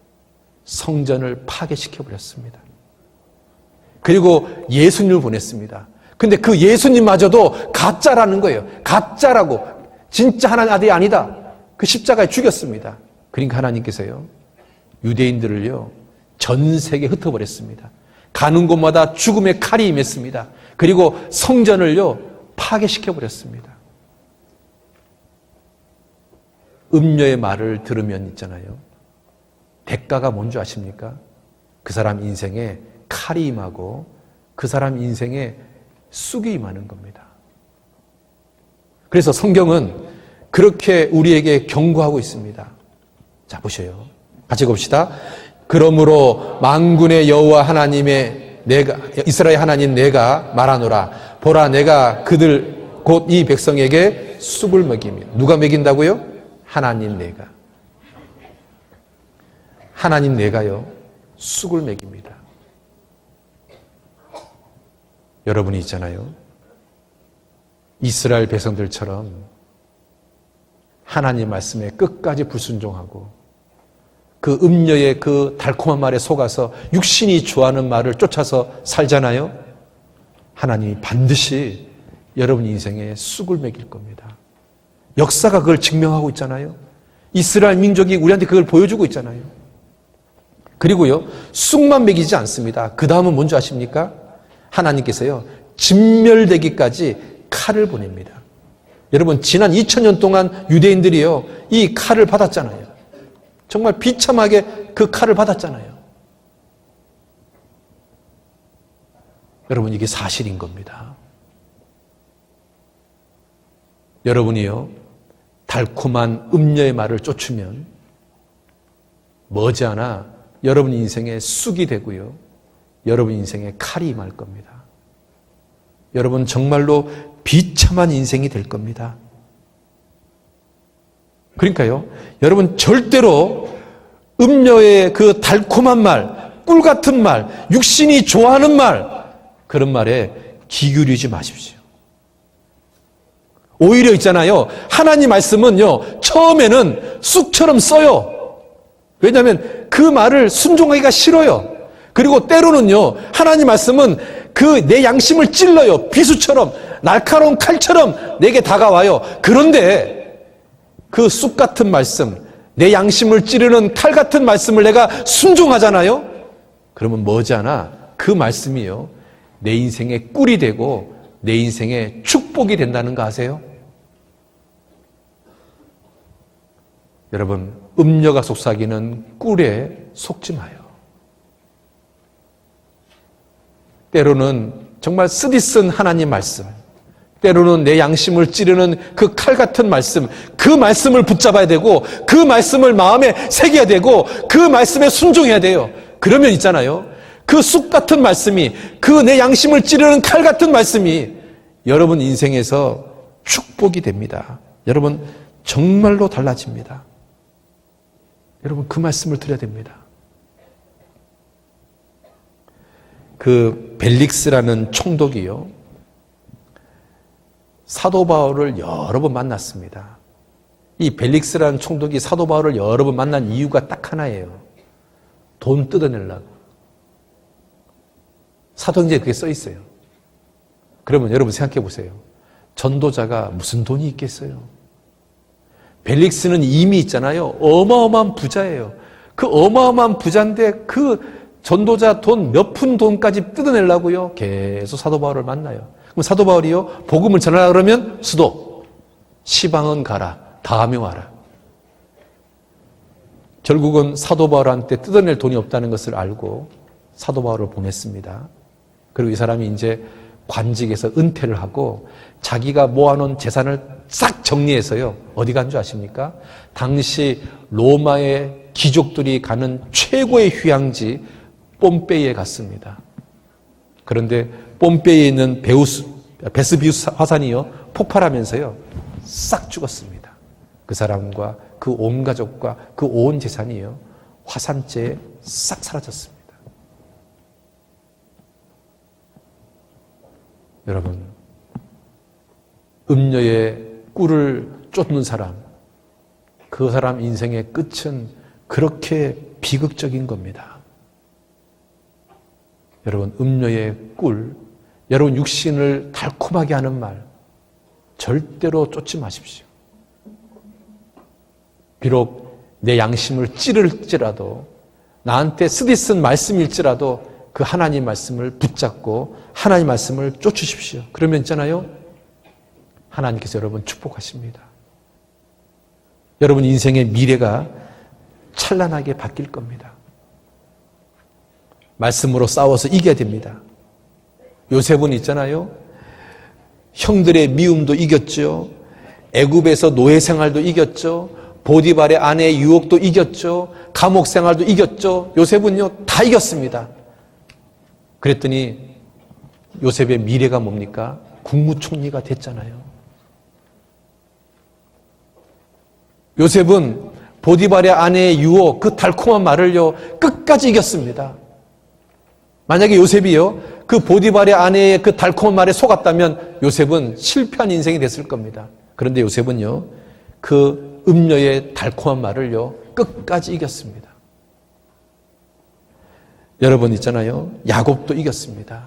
성전을 파괴시켜버렸습니다. 그리고 예수님을 보냈습니다. 근데 그 예수님마저도 가짜라는 거예요. 가짜라고. 진짜 하나님 아들이 아니다. 그 십자가에 죽였습니다. 그러니까 하나님께서요, 유대인들을요, 전 세계에 흩어버렸습니다. 가는 곳마다 죽음의 칼이 임했습니다. 그리고 성전을요, 파괴시켜버렸습니다. 음녀의 말을 들으면 있잖아요, 대가가 뭔지 아십니까? 그 사람 인생에 칼이 임하고 그 사람 인생에 쑥이 임하는 겁니다. 그래서 성경은 그렇게 우리에게 경고하고 있습니다. 자, 보셔요. 같이 봅시다. 그러므로 만군의 여호와 하나님의 내가 이스라엘 하나님 내가 말하노라. 보라, 내가 그들 곧 이 백성에게 쑥을 먹이며. 누가 먹인다고요? 하나님 내가. 하나님 내가요, 쑥을 먹입니다. 여러분이 있잖아요, 이스라엘 백성들처럼 하나님 말씀에 끝까지 불순종하고 그 음녀의 그 달콤한 말에 속아서 육신이 좋아하는 말을 쫓아서 살잖아요. 하나님이 반드시 여러분 인생에 쑥을 먹일 겁니다. 역사가 그걸 증명하고 있잖아요. 이스라엘 민족이 우리한테 그걸 보여주고 있잖아요. 그리고요, 쑥만 먹이지 않습니다. 그 다음은 뭔지 아십니까? 하나님께서요, 진멸되기까지 칼을 보냅니다. 여러분, 지난 2000년 동안 유대인들이요, 이 칼을 받았잖아요. 정말 비참하게 그 칼을 받았잖아요. 여러분, 이게 사실인 겁니다. 여러분이요, 달콤한 음녀의 말을 쫓으면 머지않아 여러분 인생에 쑥이 되고요, 여러분 인생에 칼이 임할 겁니다. 여러분 정말로 비참한 인생이 될 겁니다. 그러니까요, 여러분 절대로 음녀의 그 달콤한 말, 꿀 같은 말, 육신이 좋아하는 말, 그런 말에 귀 기울이지 마십시오. 오히려 있잖아요, 하나님 말씀은요, 처음에는 쑥처럼 써요. 왜냐하면 그 말을 순종하기가 싫어요. 그리고 때로는요, 하나님 말씀은 그 내 양심을 찔러요. 비수처럼, 날카로운 칼처럼 내게 다가와요. 그런데 그 쑥 같은 말씀, 내 양심을 찌르는 칼 같은 말씀을 내가 순종하잖아요. 그러면 머지않아 그 말씀이요, 내 인생의 꿀이 되고 내 인생의 축복이 된다는 거 아세요? 여러분, 음녀가 속삭이는 꿀에 속지 마요. 때로는 정말 쓰디쓴 하나님 말씀, 때로는 내 양심을 찌르는 그 칼 같은 말씀, 그 말씀을 붙잡아야 되고 그 말씀을 마음에 새겨야 되고 그 말씀에 순종해야 돼요. 그러면 있잖아요, 그 쑥 같은 말씀이, 그 내 양심을 찌르는 칼 같은 말씀이 여러분 인생에서 축복이 됩니다. 여러분 정말로 달라집니다. 여러분 그 말씀을 드려야 됩니다. 그 벨릭스라는 총독이요, 사도 바울을 여러 번 만났습니다. 이 벨릭스라는 총독이 사도 바울을 여러 번 만난 이유가 딱 하나예요. 돈 뜯어내려고. 사도행전에 그게 써 있어요. 그러면 여러분 생각해 보세요. 전도자가 무슨 돈이 있겠어요? 벨릭스는 이미 있잖아요, 어마어마한 부자예요. 그 어마어마한 부자인데 그 전도자 돈 몇 푼 돈까지 뜯어내려고요, 계속 사도 바울을 만나요. 그럼 사도 바울이요, 복음을 전하라 그러면 수도, 시방은 가라, 다음에 와라. 결국은 사도 바울한테 뜯어낼 돈이 없다는 것을 알고 사도 바울을 보냈습니다. 그리고 이 사람이 이제 관직에서 은퇴를 하고 자기가 모아놓은 재산을 싹 정리해서요, 어디 간 줄 아십니까? 당시 로마의 귀족들이 가는 최고의 휴양지 뽐페이에 갔습니다. 그런데 뽐페이에 있는 베스비우스 화산이요, 폭발하면서요 싹 죽었습니다. 그 사람과 그 온 가족과 그 온 재산이요 화산재에 싹 사라졌습니다. 여러분, 음녀의 꿀을 쫓는 사람, 그 사람 인생의 끝은 그렇게 비극적인 겁니다. 여러분, 음녀의 꿀, 여러분 육신을 달콤하게 하는 말 절대로 쫓지 마십시오. 비록 내 양심을 찌를지라도, 나한테 쓰디쓴 말씀일지라도 그 하나님 말씀을 붙잡고 하나님 말씀을 쫓으십시오. 그러면 있잖아요, 하나님께서 여러분 축복하십니다. 여러분 인생의 미래가 찬란하게 바뀔 겁니다. 말씀으로 싸워서 이겨야 됩니다. 요셉은 있잖아요, 형들의 미움도 이겼죠. 애굽에서 노예 생활도 이겼죠. 보디발의 아내의 유혹도 이겼죠. 감옥 생활도 이겼죠. 요셉은요 다 이겼습니다. 그랬더니 요셉의 미래가 뭡니까? 국무총리가 됐잖아요. 요셉은 보디발의 아내의 유혹, 그 달콤한 말을요 끝까지 이겼습니다. 만약에 요셉이요 그 보디발의 아내의 그 달콤한 말에 속았다면 요셉은 실패한 인생이 됐을 겁니다. 그런데 요셉은요 그 음녀의 달콤한 말을요 끝까지 이겼습니다. 여러분 있잖아요, 야곱도 이겼습니다.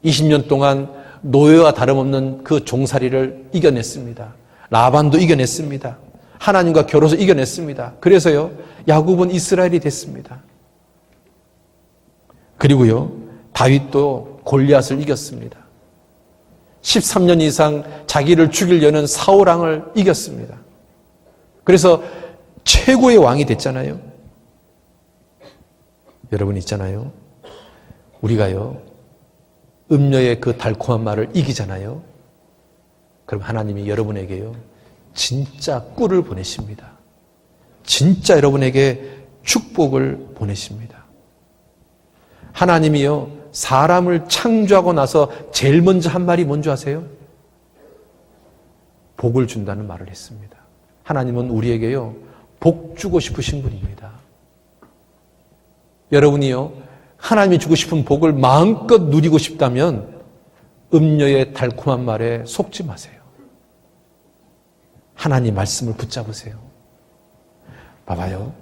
20년 동안 노예와 다름없는 그 종살이를 이겨냈습니다. 라반도 이겨냈습니다. 하나님과 결혼해서 이겨냈습니다. 그래서요 야곱은 이스라엘이 됐습니다. 그리고요 다윗도 골리앗을 이겼습니다. 13년 이상 자기를 죽이려는 사울왕을 이겼습니다. 그래서 최고의 왕이 됐잖아요. 여러분 있잖아요, 우리가요 음녀의 그 달콤한 말을 이기잖아요. 그럼 하나님이 여러분에게요 진짜 꿀을 보내십니다. 진짜 여러분에게 축복을 보내십니다. 하나님이요 사람을 창조하고 나서 제일 먼저 한 말이 뭔지 아세요? 복을 준다는 말을 했습니다. 하나님은 우리에게요 복 주고 싶으신 분입니다. 여러분이요 하나님이 주고 싶은 복을 마음껏 누리고 싶다면 음녀의 달콤한 말에 속지 마세요. 하나님 말씀을 붙잡으세요. 봐봐요,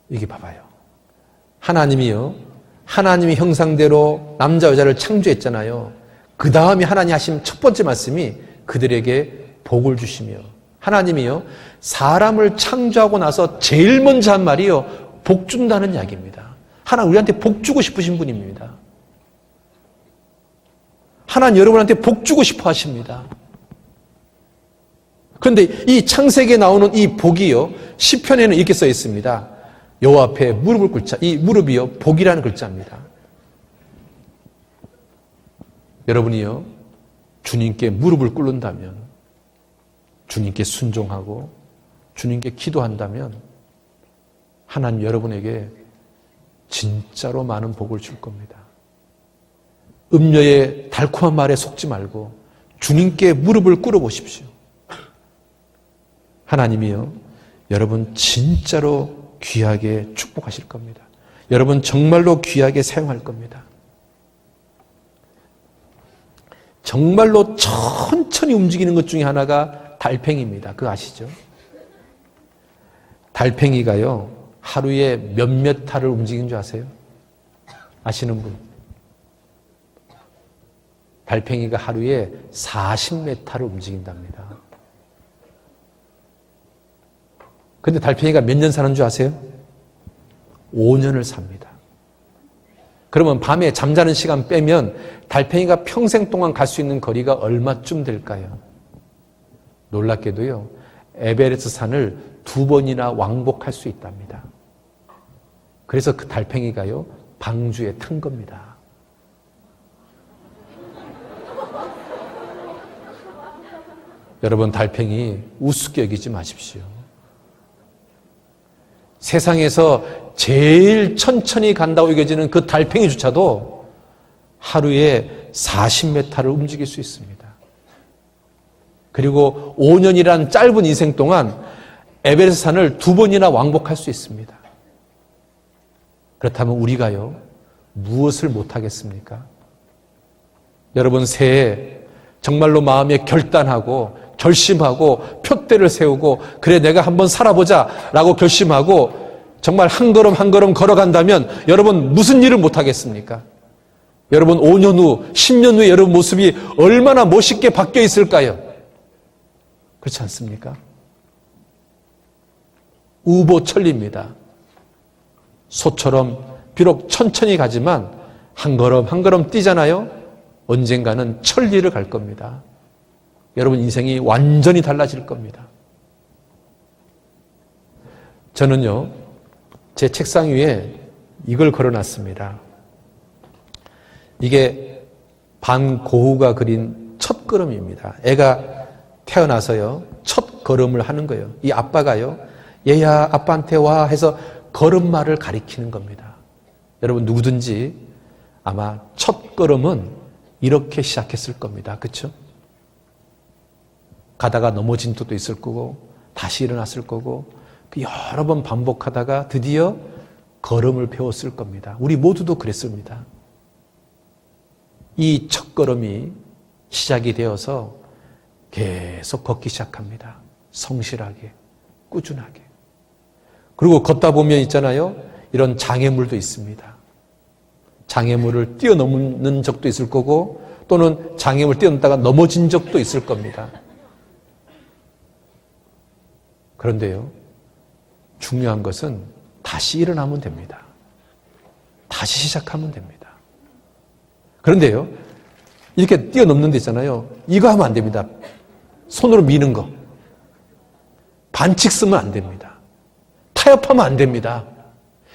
이게 봐봐요, 하나님이요 하나님의 형상대로 남자 여자를 창조했잖아요. 그 다음에 하나님 하신 첫 번째 말씀이 그들에게 복을 주시며, 하나님이요 사람을 창조하고 나서 제일 먼저 한 말이요 복 준다는 이야기입니다. 하나님 우리한테 복 주고 싶으신 분입니다. 하나님 여러분한테 복 주고 싶어 하십니다. 그런데 이 창세기에 나오는 이 복이요 시편에는 이렇게 써 있습니다. 여호와 앞에 무릎을 꿇자. 이 무릎이요 복이라는 글자입니다. 여러분이요 주님께 무릎을 꿇는다면, 주님께 순종하고 주님께 기도한다면 하나님 여러분에게 진짜로 많은 복을 줄 겁니다. 음녀의 달콤한 말에 속지 말고 주님께 무릎을 꿇어 보십시오. 하나님이요 여러분 진짜로 귀하게 축복하실 겁니다. 여러분 정말로 귀하게 사용할 겁니다. 정말로 천천히 움직이는 것 중에 하나가 달팽이입니다. 그거 아시죠? 달팽이가요 하루에 몇몇 타를 움직이는 줄 아세요? 아시는 분? 달팽이가 하루에 40m를 움직인답니다. 근데 달팽이가 몇 년 사는 줄 아세요? 5년을 삽니다. 그러면 밤에 잠자는 시간 빼면 달팽이가 평생 동안 갈 수 있는 거리가 얼마쯤 될까요? 놀랍게도요 에베레스트 산을 2번이나 왕복할 수 있답니다. 그래서 그 달팽이가요 방주에 탄 겁니다. 여러분 달팽이 우습게 여기지 마십시오. 세상에서 제일 천천히 간다고 여겨지는 그 달팽이조차도 하루에 40m를 움직일 수 있습니다. 그리고 5년이란 짧은 인생 동안 에베레스트 산을 2번이나 왕복할 수 있습니다. 그렇다면 우리가요 무엇을 못하겠습니까? 여러분 새해 정말로 마음에 결단하고 결심하고 표대를 세우고 그래 내가 한번 살아보자 라고 결심하고 정말 한 걸음 한 걸음 걸어간다면 여러분 무슨 일을 못하겠습니까? 여러분 5년 후, 10년 후에 여러분 모습이 얼마나 멋있게 바뀌어 있을까요? 그렇지 않습니까? 우보천리입니다. 소처럼 비록 천천히 가지만 한 걸음 한 걸음 뛰잖아요. 언젠가는 천리를 갈 겁니다. 여러분 인생이 완전히 달라질 겁니다. 저는요, 제 책상 위에 이걸 걸어놨습니다. 이게 반고흐가 그린 첫 걸음입니다. 애가 태어나서요, 첫 걸음을 하는 거예요. 이 아빠가요, 얘야 아빠한테 와 해서 걸음마를 가리키는 겁니다. 여러분 누구든지 아마 첫 걸음은 이렇게 시작했을 겁니다. 그렇죠? 가다가 넘어진 적도 있을 거고 다시 일어났을 거고 여러 번 반복하다가 드디어 걸음을 배웠을 겁니다. 우리 모두도 그랬습니다. 이 첫 걸음이 시작이 되어서 계속 걷기 시작합니다. 성실하게, 꾸준하게. 그리고 걷다 보면 있잖아요. 이런 장애물도 있습니다. 장애물을 뛰어넘는 적도 있을 거고 또는 장애물을 뛰어넘다가 넘어진 적도 있을 겁니다. 그런데요, 중요한 것은 다시 일어나면 됩니다. 다시 시작하면 됩니다. 그런데요, 이렇게 뛰어넘는 데 있잖아요. 이거 하면 안 됩니다. 손으로 미는 거. 반칙 쓰면 안 됩니다. 타협하면 안 됩니다.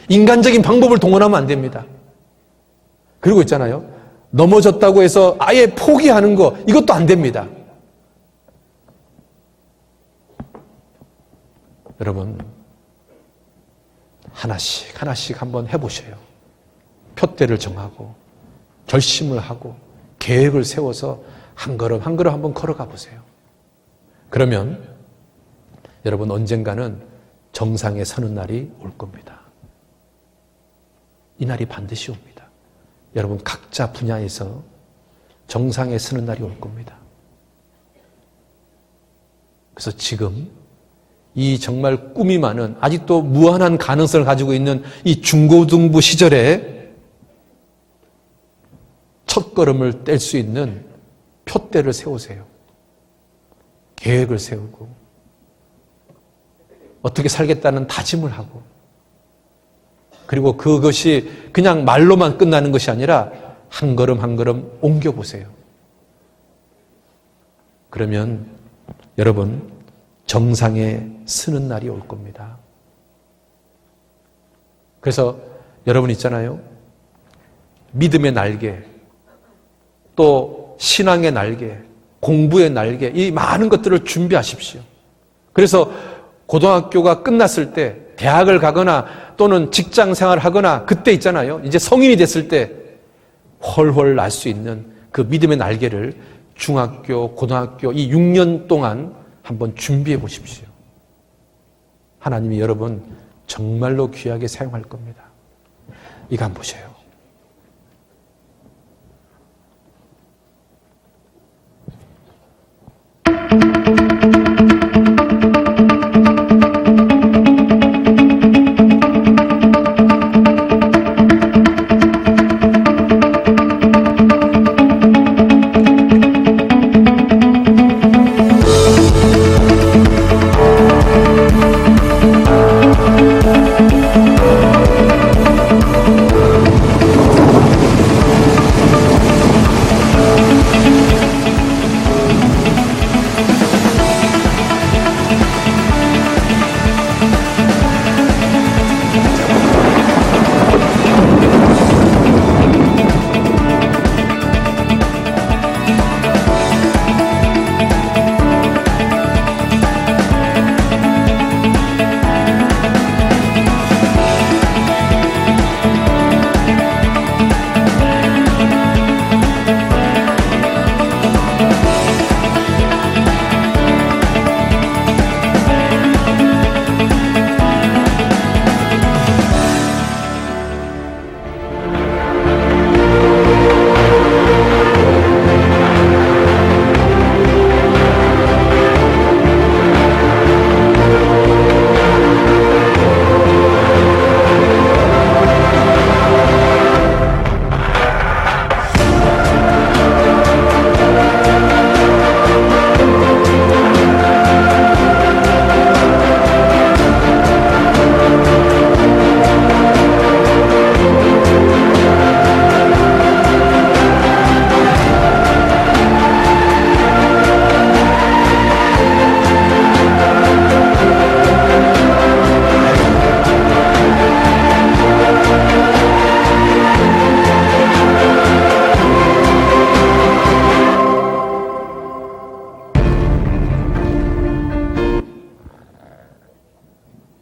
인간적인 방법을 동원하면 안 됩니다. 그리고 있잖아요. 넘어졌다고 해서 아예 포기하는 거, 이것도 안 됩니다. 여러분, 하나씩 하나씩 한번 해보세요. 표대를 정하고 결심을 하고 계획을 세워서 한 걸음 한 걸음 한번 걸어가 보세요. 그러면 여러분 언젠가는 정상에 서는 날이 올 겁니다. 이 날이 반드시 옵니다. 여러분 각자 분야에서 정상에 서는 날이 올 겁니다. 그래서 지금 이 정말 꿈이 많은, 아직도 무한한 가능성을 가지고 있는 이 중고등부 시절에 첫 걸음을 뗄 수 있는 표대를 세우세요. 계획을 세우고 어떻게 살겠다는 다짐을 하고, 그리고 그것이 그냥 말로만 끝나는 것이 아니라 한 걸음 한 걸음 옮겨보세요. 그러면 여러분 정상에 서는 날이 올 겁니다. 그래서 여러분 있잖아요. 믿음의 날개, 또 신앙의 날개, 공부의 날개, 이 많은 것들을 준비하십시오. 그래서 고등학교가 끝났을 때 대학을 가거나 또는 직장 생활을 하거나 그때 있잖아요. 이제 성인이 됐을 때 훨훨 날 수 있는 그 믿음의 날개를 중학교, 고등학교 이 6년 동안 한번 준비해 보십시오. 하나님이 여러분 정말로 귀하게 사용할 겁니다. 이거 한번 보세요.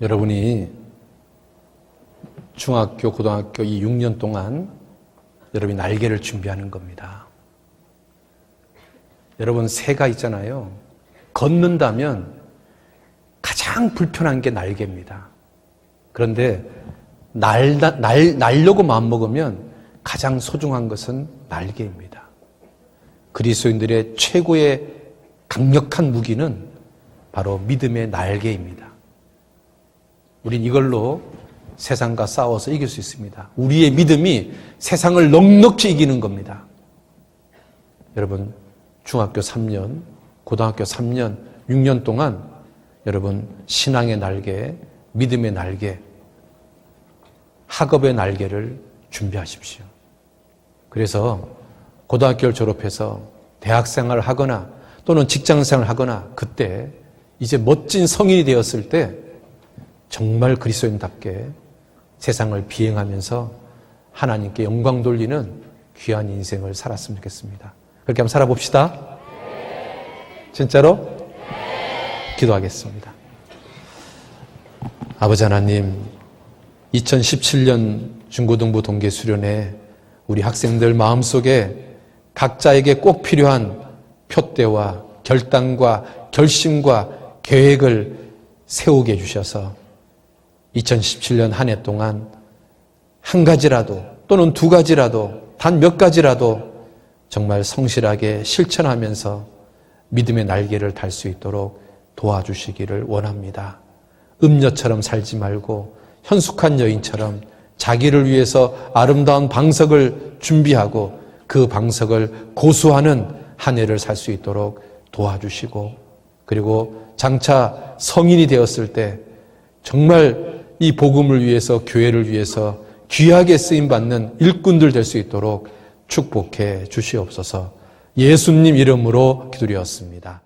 여러분이 중학교, 고등학교 이 6년 동안 여러분이 날개를 준비하는 겁니다. 여러분 새가 있잖아요. 걷는다면 가장 불편한 게 날개입니다. 그런데 날려고 마음먹으면 가장 소중한 것은 날개입니다. 그리스도인들의 최고의 강력한 무기는 바로 믿음의 날개입니다. 우린 이걸로 세상과 싸워서 이길 수 있습니다. 우리의 믿음이 세상을 넉넉히 이기는 겁니다. 여러분, 중학교 3년, 고등학교 3년, 6년 동안 여러분 신앙의 날개, 믿음의 날개, 학업의 날개를 준비하십시오. 그래서 고등학교를 졸업해서 대학생활을 하거나 또는 직장생활을 하거나 그때 이제 멋진 성인이 되었을 때 정말 그리스도인답게 세상을 비행하면서 하나님께 영광 돌리는 귀한 인생을 살았으면 좋겠습니다. 그렇게 한번 살아봅시다. 진짜로? 기도하겠습니다. 아버지 하나님, 2017년 중고등부 동계 수련회 우리 학생들 마음속에 각자에게 꼭 필요한 표대와 결단과 결심과 계획을 세우게 해주셔서 2017년 한 해 동안 한 가지라도 또는 두 가지라도 단 몇 가지라도 정말 성실하게 실천하면서 믿음의 날개를 달 수 있도록 도와주시기를 원합니다. 음녀처럼 살지 말고 현숙한 여인처럼 자기를 위해서 아름다운 방석을 준비하고 그 방석을 고수하는 한 해를 살 수 있도록 도와주시고, 그리고 장차 성인이 되었을 때 정말 이 복음을 위해서, 교회를 위해서 귀하게 쓰임받는 일꾼들 될 수 있도록 축복해 주시옵소서. 예수님 이름으로 기도드렸습니다.